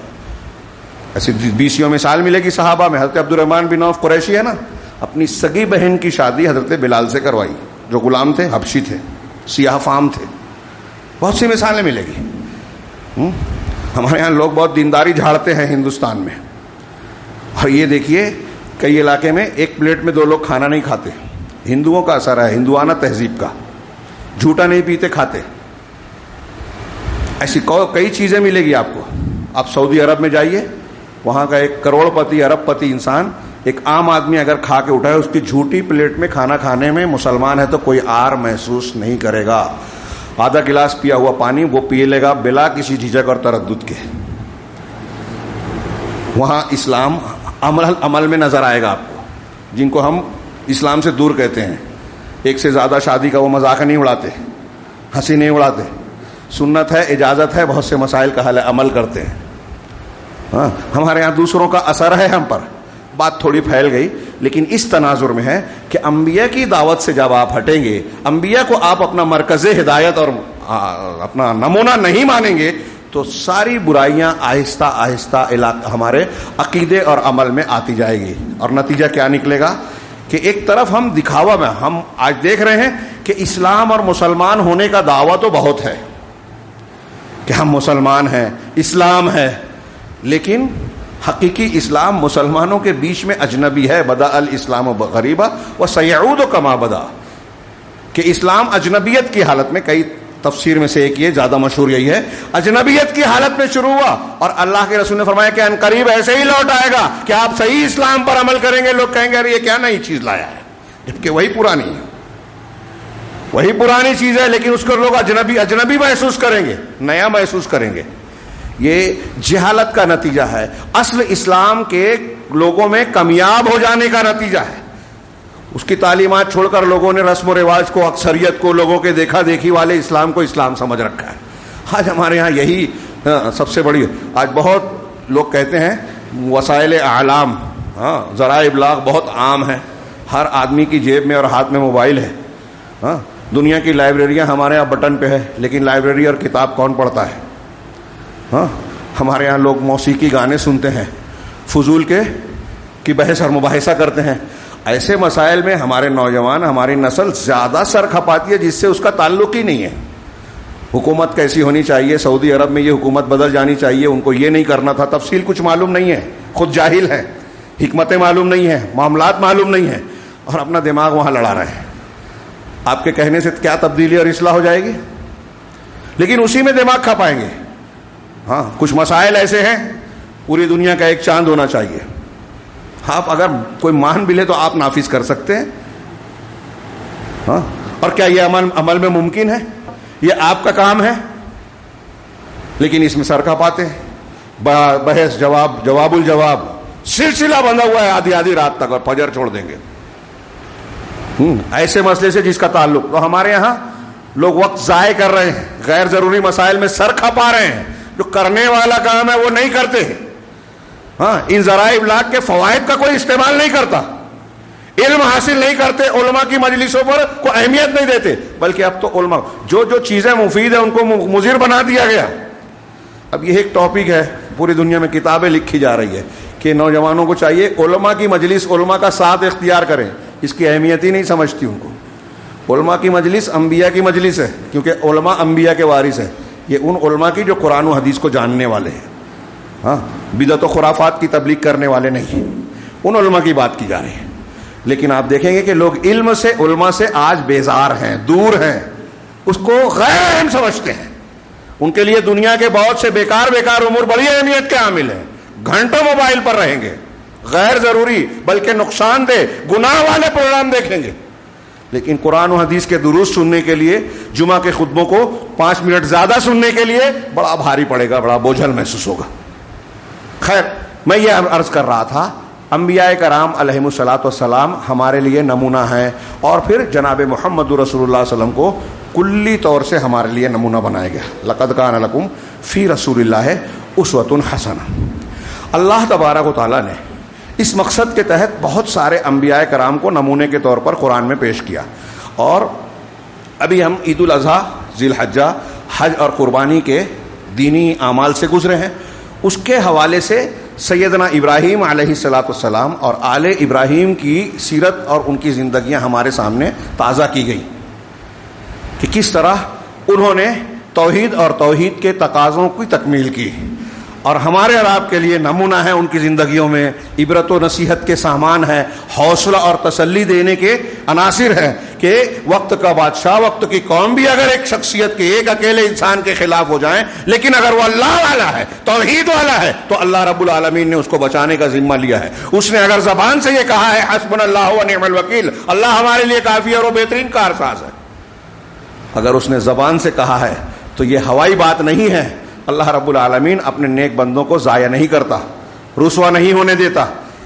A: ایسی 20 مثال ملے گی صحابہ میں۔ حضرت عبد الرحمن بن عوف قریشی ہے نا، اپنی سگی بہن کی شادی حضرت بلال سے کروائی، جو غلام تھے، حبشی تھے، سیاہ فام تھے۔ بہت سی مثالیں ملے گی۔ ہمارے یہاں لوگ بہت دینداری جھاڑتے ہیں ہندوستان میں، اور یہ دیکھیے کئی علاقے میں ایک پلیٹ میں 2 لوگ کھانا نہیں کھاتے، ہندوؤں کا اثر ہے، ہندوانہ تہذیب کا، جھوٹا نہیں پیتے کھاتے۔ ایسی کئی چیزیں ملے گی آپ کو۔ آپ سعودی عرب میں جائیے، وہاں کا 1 کروڑ پتی ارب پتی انسان، ایک عام آدمی اگر کھا کے اٹھائے اس کی جھوٹی پلیٹ میں کھانا کھانے میں مسلمان ہے تو کوئی آر محسوس نہیں کرے گا، آدھا گلاس پیا ہوا پانی وہ پی لے گا بلا کسی جھجک اور تردد کے۔ وہاں اسلام عمل میں نظر آئے گا آپ کو، جن کو ہم اسلام سے دور کہتے ہیں۔ 1 سے زیادہ شادی کا وہ مذاق نہیں اڑاتے، ہنسی نہیں اڑاتے، سنت ہے، اجازت ہے، بہت سے مسائل کا حل عمل کرتے ہیں۔ ہاں، ہمارے یہاں دوسروں کا اثر ہے ہم پر، بات تھوڑی پھیل گئی، لیکن اس تناظر میں ہے کہ انبیاء کی دعوت سے جب آپ ہٹیں گے، انبیاء کو آپ اپنا مرکز ہدایت اور اپنا نمونہ نہیں مانیں گے، تو ساری برائیاں آہستہ آہستہ ہمارے عقیدے اور عمل میں آتی جائے گی۔ اور نتیجہ کیا نکلے گا کہ ایک طرف ہم دکھاوا میں، ہم آج دیکھ رہے ہیں کہ اسلام اور مسلمان ہونے کا دعویٰ تو بہت ہے کہ ہم مسلمان ہیں، اسلام ہے، لیکن حقیقی اسلام مسلمانوں کے بیچ میں اجنبی ہے۔ بدأ الاسلام غریبا وسیعود کما بدا، کہ اسلام اجنبیت کی حالت میں، کئی تفسیر میں سے ایک یہ زیادہ مشہور یہی ہے، اجنبیت کی حالت میں شروع ہوا، اور اللہ کے رسول نے فرمایا کہ ان قریب ایسے ہی لوٹ آئے گا کہ آپ صحیح اسلام پر عمل کریں گے، لوگ کہیں گے ارے یہ کیا نئی چیز لایا ہے، جبکہ وہی پرانی ہے، وہی پرانی چیز ہے، لیکن اس کو لوگ اجنبی محسوس کریں گے، نیا محسوس کریں گے۔ یہ جہالت کا نتیجہ ہے، اصل اسلام کے لوگوں میں کمیاب ہو جانے کا نتیجہ ہے۔ اس کی تعلیمات چھوڑ کر لوگوں نے رسم و رواج کو، اکثریت کو، لوگوں کے دیکھا دیکھی والے اسلام کو اسلام سمجھ رکھا ہے۔ آج ہمارے ہاں یہی سب سے بڑی، آج بہت لوگ کہتے ہیں وسائل اعلام، ذرائع ابلاغ بہت عام ہیں، ہر آدمی کی جیب میں اور ہاتھ میں موبائل ہے۔ دنیا کی لائبریریاں ہمارے یہاں بٹن پہ ہے، لیکن لائبریری اور کتاب کون پڑھتا ہے؟ ہمارے یہاں لوگ موسیقی گانے سنتے ہیں، فضول کی بحث اور مباحثہ کرتے ہیں۔ ایسے مسائل میں ہمارے نوجوان، ہماری نسل زیادہ سر کھپاتی ہے جس سے اس کا تعلق ہی نہیں ہے۔ حکومت کیسی ہونی چاہیے، سعودی عرب میں یہ حکومت بدل جانی چاہیے، ان کو یہ نہیں کرنا تھا، تفصیل کچھ معلوم نہیں ہے، خود جاہل ہے، حکمتیں معلوم نہیں ہیں، معاملات معلوم نہیں ہیں، اور اپنا دماغ وہاں لڑا رہے ہیں۔ آپ کے کہنے سے کیا تبدیلی اور اصلاح ہو جائے گی؟ لیکن اسی میں دماغ کھا پائیں گے. ہاں کچھ مسائل ایسے ہیں پوری دنیا کا ایک چاند ہونا چاہیے. آپ اگر کوئی مان بھی لے تو آپ نافذ کر سکتے ہیں. ہاں اور کیا یہ عمل میں ممکن ہے؟ یہ آپ کا کام ہے. لیکن اس میں سر کھا پاتے ہیں. بحث جواب الجواب سلسلہ بندھا ہوا ہے آدھی آدھی رات تک اور فجر چھوڑ دیں گے ایسے مسئلے سے جس کا تعلق. تو ہمارے یہاں لوگ وقت ضائع کر رہے ہیں, غیر ضروری مسائل میں سر کھپا رہے ہیں. جو کرنے والا کام ہے وہ نہیں کرتے. ہاں ان ذرائع ابلاغ کے فوائد کا کوئی استعمال نہیں کرتا, علم حاصل نہیں کرتے, علماء کی مجلسوں پر کوئی اہمیت نہیں دیتے. بلکہ اب تو علماء جو چیزیں مفید ہیں ان کو مضر بنا دیا گیا. اب یہ ایک ٹاپک ہے, پوری دنیا میں کتابیں لکھی جا رہی ہے کہ نوجوانوں کو چاہیے علماء کی مجلس, علماء کا ساتھ اختیار کریں. اس کی اہمیت ہی نہیں سمجھتی ان کو. علماء کی مجلس انبیاء کی مجلس ہے, کیونکہ علماء انبیاء کے وارث ہیں. یہ ان علماء کی جو قرآن و حدیث کو جاننے والے ہیں, ہاں بدعت و خرافات کی تبلیغ کرنے والے نہیں. ان علماء کی بات کی جا رہی ہے. لیکن آپ دیکھیں گے کہ لوگ علم سے, علماء سے آج بیزار ہیں, دور ہیں, اس کو غیر اہم سمجھتے ہیں. ان کے لیے دنیا کے بہت سے بیکار امور بڑی اہمیت کے حامل ہیں. گھنٹوں موبائل پر رہیں گے, غیر ضروری بلکہ نقصان دہ گناہ والے پروگرام دیکھیں گے. لیکن قرآن و حدیث کے دروس سننے کے لیے, جمعہ کے خطبوں کو 5 منٹ زیادہ سننے کے لیے بڑا بھاری پڑے گا, بڑا بوجھل محسوس ہوگا. خیر, میں یہ عرض کر رہا تھا انبیاء کرام علیہم الصلاۃ والسلام ہمارے لیے نمونہ ہیں, اور پھر جناب محمد رسول اللہ صلی اللہ علیہ وسلم کو کلی طور سے ہمارے لیے نمونہ بنایا گیا. لقد کان لکم فی رسول اللہ اسوۃ حسنہ. اللہ تبارک و تعالیٰ نے اس مقصد کے تحت بہت سارے انبیاء کرام کو نمونے کے طور پر قرآن میں پیش کیا. اور ابھی ہم عید الاضحیٰ, ذی الحجہ, حج اور قربانی کے دینی اعمال سے گزرے ہیں. اس کے حوالے سے سیدنا ابراہیم علیہ الصلاۃ والسلام اور آل ابراہیم کی سیرت اور ان کی زندگیاں ہمارے سامنے تازہ کی گئی کہ کس طرح انہوں نے توحید اور توحید کے تقاضوں کی تکمیل کی. اور ہمارے اور آپ کے لیے نمونہ ہے ان کی زندگیوں میں, عبرت و نصیحت کے سامان ہے, حوصلہ اور تسلی دینے کے عناصر ہیں کہ وقت کا بادشاہ, وقت کی قوم بھی اگر ایک شخصیت کے, ایک اکیلے انسان کے خلاف ہو جائیں, لیکن اگر وہ اللہ والا ہے, توحید والا ہے, تو اللہ رب العالمین نے اس کو بچانے کا ذمہ لیا ہے. اس نے اگر زبان سے یہ کہا ہے حسبنا اللہ و نعم الوکیل, اللہ ہمارے لیے کافی اور وہ بہترین کارساز ہے, اگر اس نے زبان سے کہا ہے تو یہ ہوائی بات نہیں ہے. اللہ رب العالمین اپنے نیک بندوں کو ضائع نہیں کرتا, رسوا نہیں ہونے دیتا.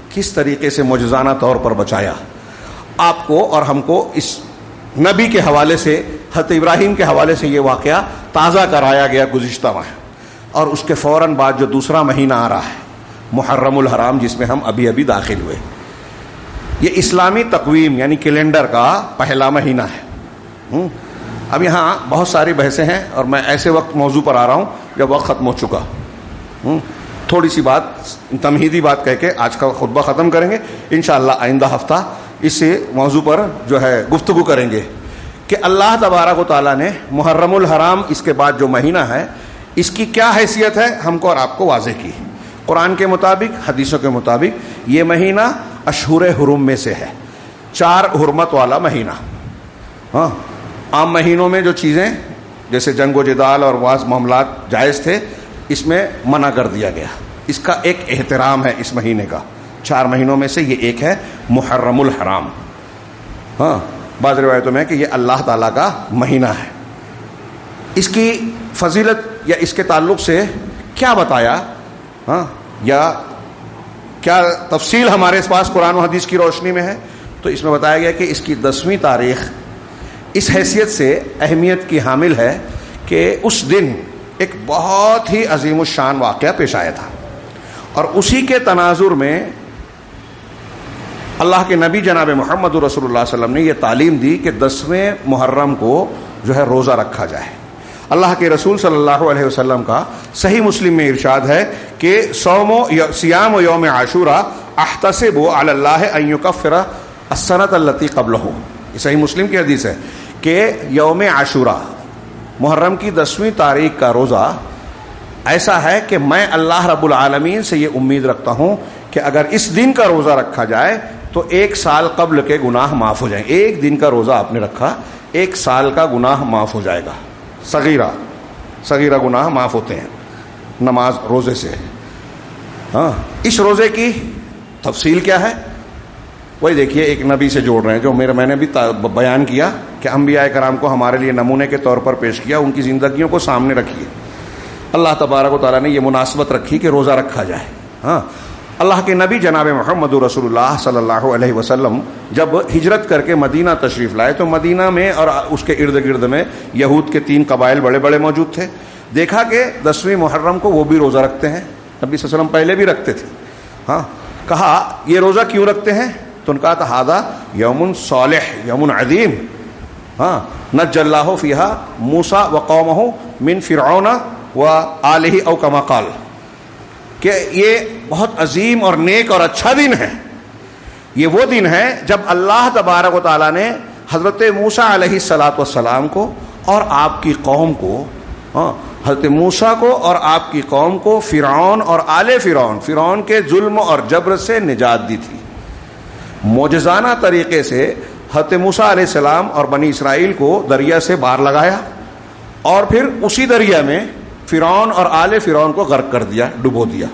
A: کس طریقے سے معجزانہ طور پر بچایا آپ کو اور ہم کو. اس نبی کے حوالے سے, حضرت ابراہیم کے حوالے سے یہ واقعہ تازہ کرایا گیا گزشتہ ماہ. اور اس کے فوراً بعد جو دوسرا مہینہ آ رہا ہے محرم الحرام, جس میں ہم ابھی داخل ہوئے, یہ اسلامی تقویم یعنی کیلنڈر کا پہلا مہینہ ہے. اب یہاں بہت ساری بحثیں ہیں اور میں ایسے وقت موضوع پر آ رہا ہوں جب وقت ختم ہو چکا. تھوڑی سی بات, تمہیدی بات کہہ کے آج کا خطبہ ختم کریں گے. انشاءاللہ آئندہ ہفتہ اس موضوع پر جو ہے گفتگو کریں گے کہ اللہ تبارک و تعالیٰ نے محرم الحرام, اس کے بعد جو مہینہ ہے, اس کی کیا حیثیت ہے ہم کو اور آپ کو واضح کی. قرآن کے مطابق, حدیثوں کے مطابق یہ مہینہ اشہر حرم میں سے ہے, 4 حرمت والا مہینہ. ہاں عام مہینوں میں جو چیزیں جیسے جنگ و جدال اور بعض معاملات جائز تھے, اس میں منع کر دیا گیا. اس کا ایک احترام ہے اس مہینے کا. 4 مہینوں میں سے یہ ایک ہے محرم الحرام. ہاں بعض روایتوں میں کہ یہ اللہ تعالیٰ کا مہینہ ہے. اس کی فضیلت یا اس کے تعلق سے کیا بتایا, ہاں یا کیا تفصیل ہمارے پاس قرآن و حدیث کی روشنی میں ہے, تو اس میں بتایا گیا کہ اس کی 10ویں تاریخ اس حیثیت سے اہمیت کی حامل ہے کہ اس دن ایک بہت ہی عظیم الشان واقعہ پیش آیا تھا. اور اسی کے تناظر میں اللہ کے نبی جناب محمد رسول اللہ صلی اللہ علیہ وسلم نے یہ تعلیم دی کہ 10ویں محرم کو جو ہے روزہ رکھا جائے. اللہ کے رسول صلی اللہ علیہ وسلم کا صحیح مسلم میں ارشاد ہے کہ سیام یوم عاشوراء احتسب علی اللہ ان یکفر السنۃ التی قبلہ. یہ صحیح مسلم کی حدیث ہے کہ یوم عاشوراء, محرم کی 10ویں تاریخ کا روزہ ایسا ہے کہ میں اللہ رب العالمین سے یہ امید رکھتا ہوں کہ اگر اس دن کا روزہ رکھا جائے تو 1 سال قبل کے گناہ معاف ہو جائیں. 1 دن کا روزہ آپ نے رکھا, 1 سال کا گناہ معاف ہو جائے گا. صغیرہ گناہ معاف ہوتے ہیں نماز روزے سے. ہاں, اس روزے کی تفصیل کیا ہے وہی دیکھیے. ایک نبی سے جوڑ رہے ہیں جو میں نے بھی بیان کیا کہ انبیاء کرام کو ہمارے لیے نمونے کے طور پر پیش کیا, ان کی زندگیوں کو سامنے رکھیے. اللہ تبارک و تعالیٰ نے یہ مناسبت رکھی کہ روزہ رکھا جائے. ہاں, اللہ کے نبی جناب محمد رسول اللہ صلی اللہ علیہ وسلم جب ہجرت کر کے مدینہ تشریف لائے تو مدینہ میں اور اس کے ارد گرد میں یہود کے 3 قبائل بڑے بڑے موجود تھے. دیکھا کہ 10ویں محرم کو وہ بھی روزہ رکھتے ہیں. نبی صلی اللہ علیہ وسلم پہلے بھی رکھتے تھے. ہاں, کہا یہ روزہ کیوں رکھتے ہیں؟ تو ان کا کہا ہذا یوم صالح یوم عظیم. ہاں, نجى اللہ فیہا موسیٰ وقومہ من فرعون وآلہ او کما قال, کہ یہ بہت عظیم اور نیک اور اچھا دن ہے. یہ وہ دن ہے جب اللہ تبارک و تعالیٰ نے حضرت موسیٰ علیہ الصلاۃ والسلام کو اور آپ کی قوم کو, حضرت موسیٰ کو اور آپ کی قوم کو فرعون اور آل فرعون کے ظلم اور جبر سے نجات دی تھی. معجزانہ طریقے سے حضرت موسیٰ علیہ السلام اور بنی اسرائیل کو دریا سے باہر لگایا اور پھر اسی دریا میں فرعون اور آل فرعون کو غرق کر دیا, ڈبو دیا.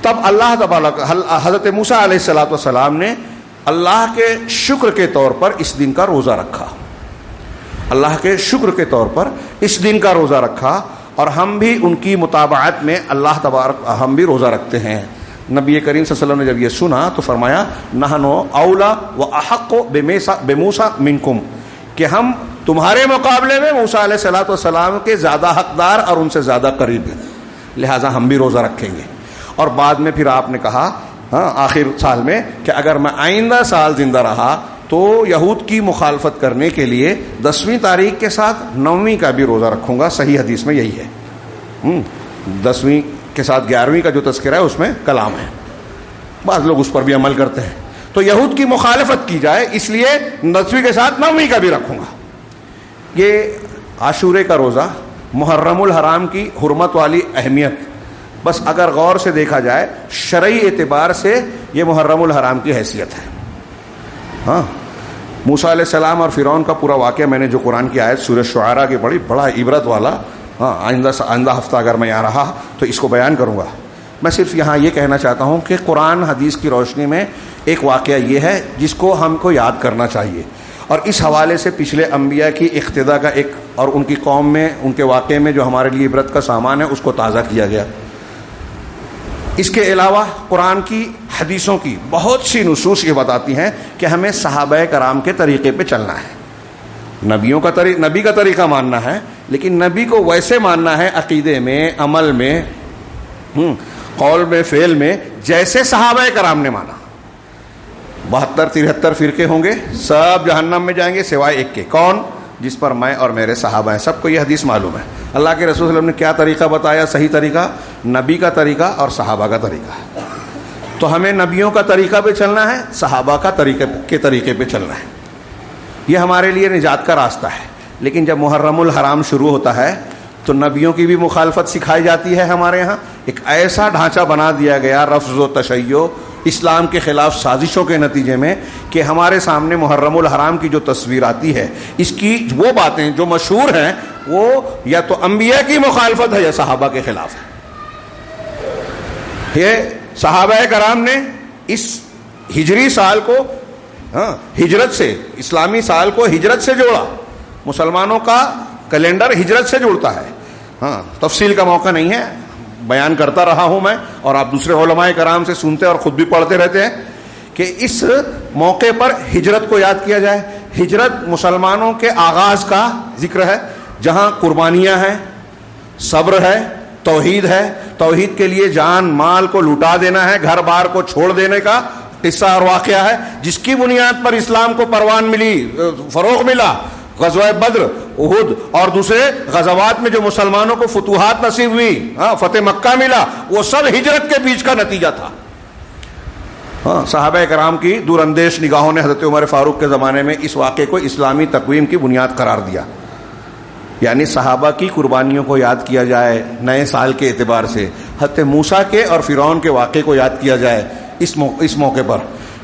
A: تب اللہ تبارک حضرت موسیٰ علیہ الصلاۃ والسلام نے اللہ کے شکر کے طور پر اس دن کا روزہ رکھا. اللہ کے شکر کے طور پر اس دن کا روزہ رکھا, اور ہم بھی ان کی مطابعت میں اللہ تبارک ہم بھی روزہ رکھتے ہیں. نبی کریم صلی اللہ علیہ وسلم نے جب یہ سنا تو فرمایا نحنو اولا و احق بموسیٰ منکم, کہ ہم تمہارے مقابلے میں موسیٰ علیہ الصلوۃ والسلام کے زیادہ حقدار اور ان سے زیادہ قریب ہیں, لہٰذا ہم بھی روزہ رکھیں گے. اور بعد میں پھر آپ نے کہا آخر سال میں کہ اگر میں آئندہ سال زندہ رہا تو یہود کی مخالفت کرنے کے لیے 10ویں تاریخ کے ساتھ 9ویں کا بھی روزہ رکھوں گا. صحیح حدیث میں یہی ہے. 10ویں کے ساتھ 11ویں کا جو تذکرہ ہے اس میں کلام ہے. بعض لوگ اس پر بھی عمل کرتے ہیں. تو یہود کی مخالفت کی جائے اس لیے 10ویں کے ساتھ 9ویں کا بھی رکھوں گا. یہ عاشورے کا روزہ, محرم الحرام کی حرمت والی اہمیت, بس اگر غور سے دیکھا جائے شرعی اعتبار سے یہ محرم الحرام کی حیثیت ہے. ہاں, موسیٰ علیہ السلام اور فرعون کا پورا واقعہ میں نے جو قرآن کی آیت سورہ شعراء کی پڑھی, بڑا عبرت والا. ہاں, آئندہ ہفتہ اگر میں یہاں رہا تو اس کو بیان کروں گا. میں صرف یہاں یہ کہنا چاہتا ہوں کہ قرآن حدیث کی روشنی میں ایک واقعہ یہ ہے جس کو ہم کو یاد کرنا چاہیے, اور اس حوالے سے پچھلے انبیاء کی اقتدا کا ایک اور ان کی قوم میں ان کے واقعے میں جو ہمارے لیے عبرت کا سامان ہے اس کو تازہ کیا گیا. اس کے علاوہ قرآن کی حدیثوں کی بہت سی نصوص یہ بتاتی ہیں کہ ہمیں صحابہ کرام کے طریقے پہ چلنا ہے. نبی کا طریقہ ماننا ہے, لیکن نبی کو ویسے ماننا ہے عقیدے میں, عمل میں, قول میں, فعل میں, جیسے صحابہ کرام نے مانا. 72-73 فرقے ہوں گے, سب جہنم میں جائیں گے سوائے ایک کے. کون؟ جس پر میں اور میرے صحابہ ہیں. سب کو یہ حدیث معلوم ہے. اللہ کے رسول صلی اللہ علیہ وسلم نے کیا طریقہ بتایا؟ صحیح طریقہ نبی کا طریقہ اور صحابہ کا طریقہ. تو ہمیں نبیوں کا طریقہ پہ چلنا ہے, صحابہ کا طریقے پہ چلنا ہے. یہ ہمارے لیے نجات کا راستہ ہے. لیکن جب محرم الحرام شروع ہوتا ہے تو نبیوں کی بھی مخالفت سکھائی جاتی ہے. ہمارے ہاں ایک ایسا ڈھانچہ بنا دیا گیا رفض و تشیع, اسلام کے خلاف سازشوں کے نتیجے میں, کہ ہمارے سامنے محرم الحرام کی جو تصویر آتی ہے, اس کی وہ باتیں جو مشہور ہیں وہ یا تو انبیاء کی مخالفت ہے یا صحابہ کے خلاف ہے. یہ صحابہ کرام نے اس ہجری سال کو ہجرت سے, اسلامی سال کو ہجرت سے جوڑا. مسلمانوں کا کیلنڈر ہجرت سے جڑتا ہے. ہاں, تفصیل کا موقع نہیں ہے, بیان کرتا رہا ہوں میں, اور آپ دوسرے علماء کرام سے سنتے اور خود بھی پڑھتے رہتے ہیں کہ اس موقع پر ہجرت کو یاد کیا جائے. ہجرت مسلمانوں کے آغاز کا ذکر ہے, جہاں قربانیاں ہیں, صبر ہے, توحید ہے. توحید کے لیے جان مال کو لٹا دینا ہے, گھر بار کو چھوڑ دینے کا قصہ اور واقعہ ہے, جس کی بنیاد پر اسلام کو پروان ملی, فروغ ملا. غزوہ بدر, احد اور دوسرے غزوات میں جو مسلمانوں کو فتوحات نصیب ہوئی, فتح مکہ ملا, وہ سب ہجرت کے بیچ کا نتیجہ تھا. صحابہ کرام کی دور اندیش نگاہوں نے حضرت عمر فاروق کے زمانے میں اس واقعے کو اسلامی تقویم کی بنیاد قرار دیا. یعنی صحابہ کی قربانیوں کو یاد کیا جائے نئے سال کے اعتبار سے, حضرت موسیٰ کے اور فرعون کے واقعے کو یاد کیا جائے اس موقع پر,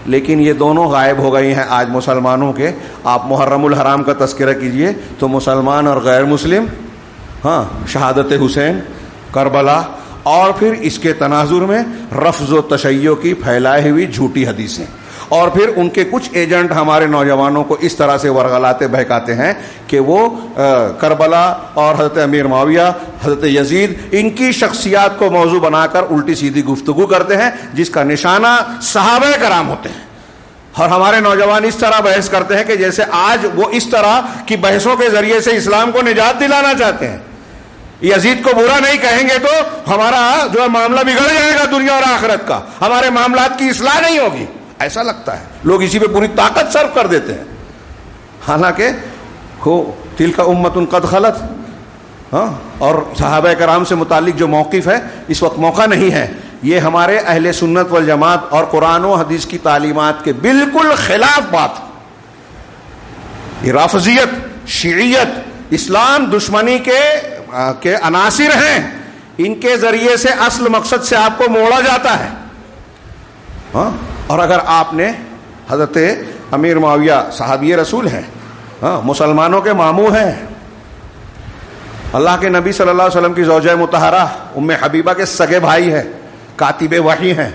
A: لیکن یہ دونوں غائب ہو گئی ہیں آج مسلمانوں کے. آپ محرم الحرام کا تذکرہ کیجئے تو مسلمان اور غیر مسلم شہادت حسین، کربلا، اور پھر اس کے تناظر میں رفض و تشیع کی پھیلائے ہوئی جھوٹی حدیثیں، اور پھر ان کے کچھ ایجنٹ ہمارے نوجوانوں کو اس طرح سے ورغلاتے بہکاتے ہیں کہ وہ کربلا اور حضرت امیر معاویہ، حضرت یزید، ان کی شخصیات کو موضوع بنا کر الٹی سیدھی گفتگو کرتے ہیں جس کا نشانہ صحابہ کرام ہوتے ہیں. اور ہمارے نوجوان اس طرح بحث کرتے ہیں کہ جیسے آج وہ اس طرح کی بحثوں کے ذریعے سے اسلام کو نجات دلانا چاہتے ہیں. یزید کو برا نہیں کہیں گے تو ہمارا جو ہے معاملہ بگڑ جائے گا دنیا اور آخرت کا، ہمارے معاملات کی اصلاح نہیں ہوگی. ایسا لگتا ہے لوگ اسی پہ پوری طاقت صرف کر دیتے ہیں، حالانکہ تلک امۃ قد خلت. اور صحابہ کرام سے متعلق جو موقف ہے اس وقت موقع نہیں ہے. یہ ہمارے اہل سنت والجماعت اور قرآن و حدیث کی تعلیمات کے بالکل خلاف بات. یہ رافضیت، شیعیت، اسلام دشمنی کے عناصر ہیں. ان کے ذریعے سے اصل مقصد سے آپ کو موڑا جاتا ہے. اور اگر آپ نے حضرت امیر معاویہ صحابی رسول ہیں، مسلمانوں کے ماموں ہیں، اللہ کے نبی صلی اللہ علیہ وسلم کی زوجہ مطہرہ ام حبیبہ کے سگے بھائی ہیں، کاتب وحی ہیں،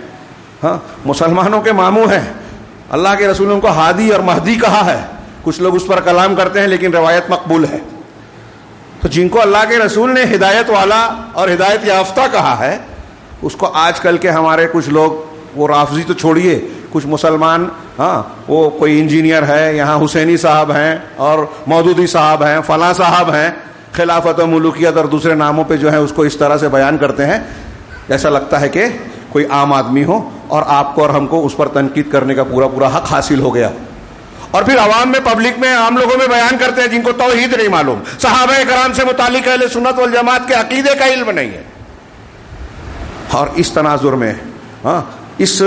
A: مسلمانوں کے ماموں ہیں. اللہ کے رسول نے ان کو ہادی اور مہدی کہا ہے. کچھ لوگ اس پر کلام کرتے ہیں لیکن روایت مقبول ہے. تو جن کو اللہ کے رسول نے ہدایت والا اور ہدایت یافتہ کہا ہے، اس کو آج کل کے ہمارے کچھ لوگ، وہ رافضی تو چھوڑیے، کچھ مسلمان، وہ کوئی انجینئر ہے، یہاں حسینی صاحب ہیں اور مودودی صاحب ہیں، فلاں صاحب ہیں، خلافت و ملوکیت اور دوسرے ناموں پہ جو ہے اس کو اس طرح سے بیان کرتے ہیں. ایسا لگتا ہے کہ کوئی عام آدمی ہو اور آپ کو اور ہم کو اس پر تنقید کرنے کا پورا حق حاصل ہو گیا. اور پھر عوام میں، پبلک میں، عام لوگوں میں بیان کرتے ہیں جن کو توحید نہیں معلوم، صحابہ کرام سے متعلق اہل سنت والجماعت کے عقیدے کا علم نہیں ہے. اور اس تناظر میں اس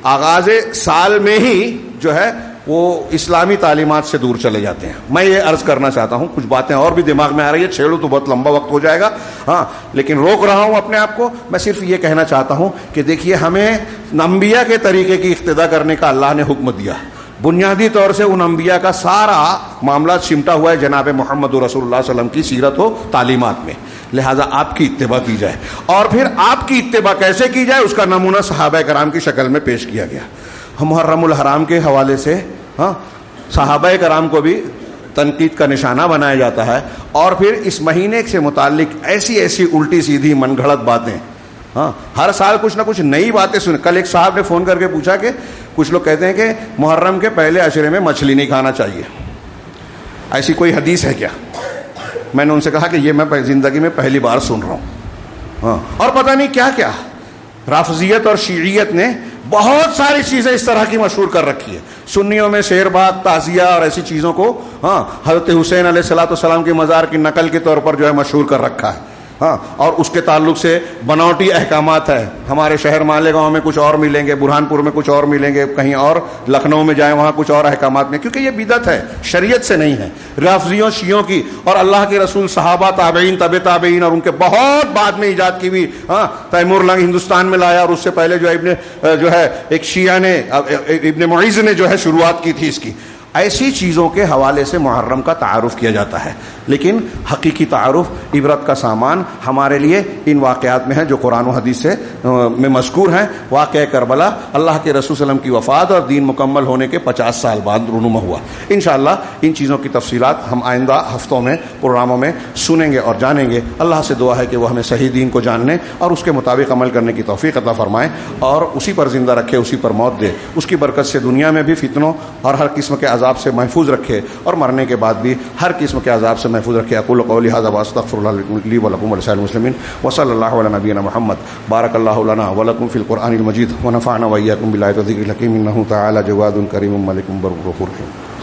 A: آغاز سال میں ہی جو ہے وہ اسلامی تعلیمات سے دور چلے جاتے ہیں. میں یہ عرض کرنا چاہتا ہوں، کچھ باتیں اور بھی دماغ میں آ رہی ہے، چھیڑوں تو بہت لمبا وقت ہو جائے گا، لیکن روک رہا ہوں اپنے آپ کو. میں صرف یہ کہنا چاہتا ہوں کہ دیکھیے، ہمیں انبیاء کے طریقے کی اقتدا کرنے کا اللہ نے حکم دیا. بنیادی طور سے ان انبیاء کا سارا معاملہ سمٹا ہوا ہے جناب محمد رسول اللہ صلی اللہ علیہ وسلم کی سیرت و تعلیمات میں. لہٰذا آپ کی اتباع کی جائے، اور پھر آپ کی اتباع کیسے کی جائے اس کا نمونہ صحابہ کرام کی شکل میں پیش کیا گیا. محرم الحرام کے حوالے سے صحابہ کرام کو بھی تنقید کا نشانہ بنایا جاتا ہے، اور پھر اس مہینے سے متعلق ایسی الٹی سیدھی من گھڑت باتیں. ہر سال کچھ نہ کچھ نئی باتیں سن. کل ایک صاحب نے فون کر کے پوچھا کہ کچھ لوگ کہتے ہیں کہ محرم کے پہلے عشرے میں مچھلی نہیں کھانا چاہیے، ایسی کوئی حدیث ہے کیا؟ میں نے ان سے کہا کہ یہ میں زندگی میں پہلی بار سن رہا ہوں. اور پتہ نہیں کیا کیا رافضیت اور شیعیت نے بہت ساری چیزیں اس طرح کی مشہور کر رکھی ہے. سنیوں میں شعر بات، تعزیہ اور ایسی چیزوں کو حضرت حسین علیہ الصلوۃ والسلام کی مزار کی نقل کے طور پر جو ہے مشہور کر رکھا ہے. اور اس کے تعلق سے بناوٹی احکامات ہیں. ہمارے شہر مالیگاؤں میں کچھ اور ملیں گے، برہان پور میں کچھ اور ملیں گے، کہیں اور لکھنؤ میں جائیں وہاں کچھ اور احکامات میں، کیونکہ یہ بدعت ہے، شریعت سے نہیں ہے. رافضیوں، شیعوں کی اور اللہ کے رسول، صحابہ، تابعین، طب تابعین اور ان کے بہت بعد میں ایجاد کی ہوئی تیمور لنگ ہندوستان میں لایا، اور اس سے پہلے جو ہے ایک شیعہ نے، ابن معیز نے جو ہے شروعات کی تھی اس کی. ایسی چیزوں کے حوالے سے محرم کا تعارف کیا جاتا ہے، لیکن حقیقی تعارف، عبرت کا سامان ہمارے لیے ان واقعات میں ہے جو قرآن و حدیث سے میں مذکور ہیں. واقعہ کربلا اللہ کے رسول صلی اللہ علیہ وسلم کی وفات اور دین مکمل ہونے کے 50 سال بعد رونما ہوا. انشاءاللہ ان چیزوں کی تفصیلات ہم آئندہ ہفتوں میں پروگراموں میں سنیں گے اور جانیں گے. اللہ سے دعا ہے کہ وہ ہمیں صحیح دین کو جاننے اور اس کے مطابق عمل کرنے کی توفیق عطا فرمائے، اور اسی پر زندہ رکھے، اسی پر موت دے. اس کی برکت سے دنیا میں بھی فتنوں اور ہر قسم کے عذاب سے محفوظ رکھے، اور مرنے کے بعد بھی ہر قسم کے عذاب سے محفوظ رکھے. اقول قولی ھذا واستغفر اللہ لی ولکم ولسائر المسلمین وصلی اللہ علی نبینا محمد. بارک اللہ لنا ولکم فی القرآن المجید ونفعنا وإیاکم بالآیات والذکر الحکیم. انہ تعالی جواد کریم ملک بر غفور رحیم.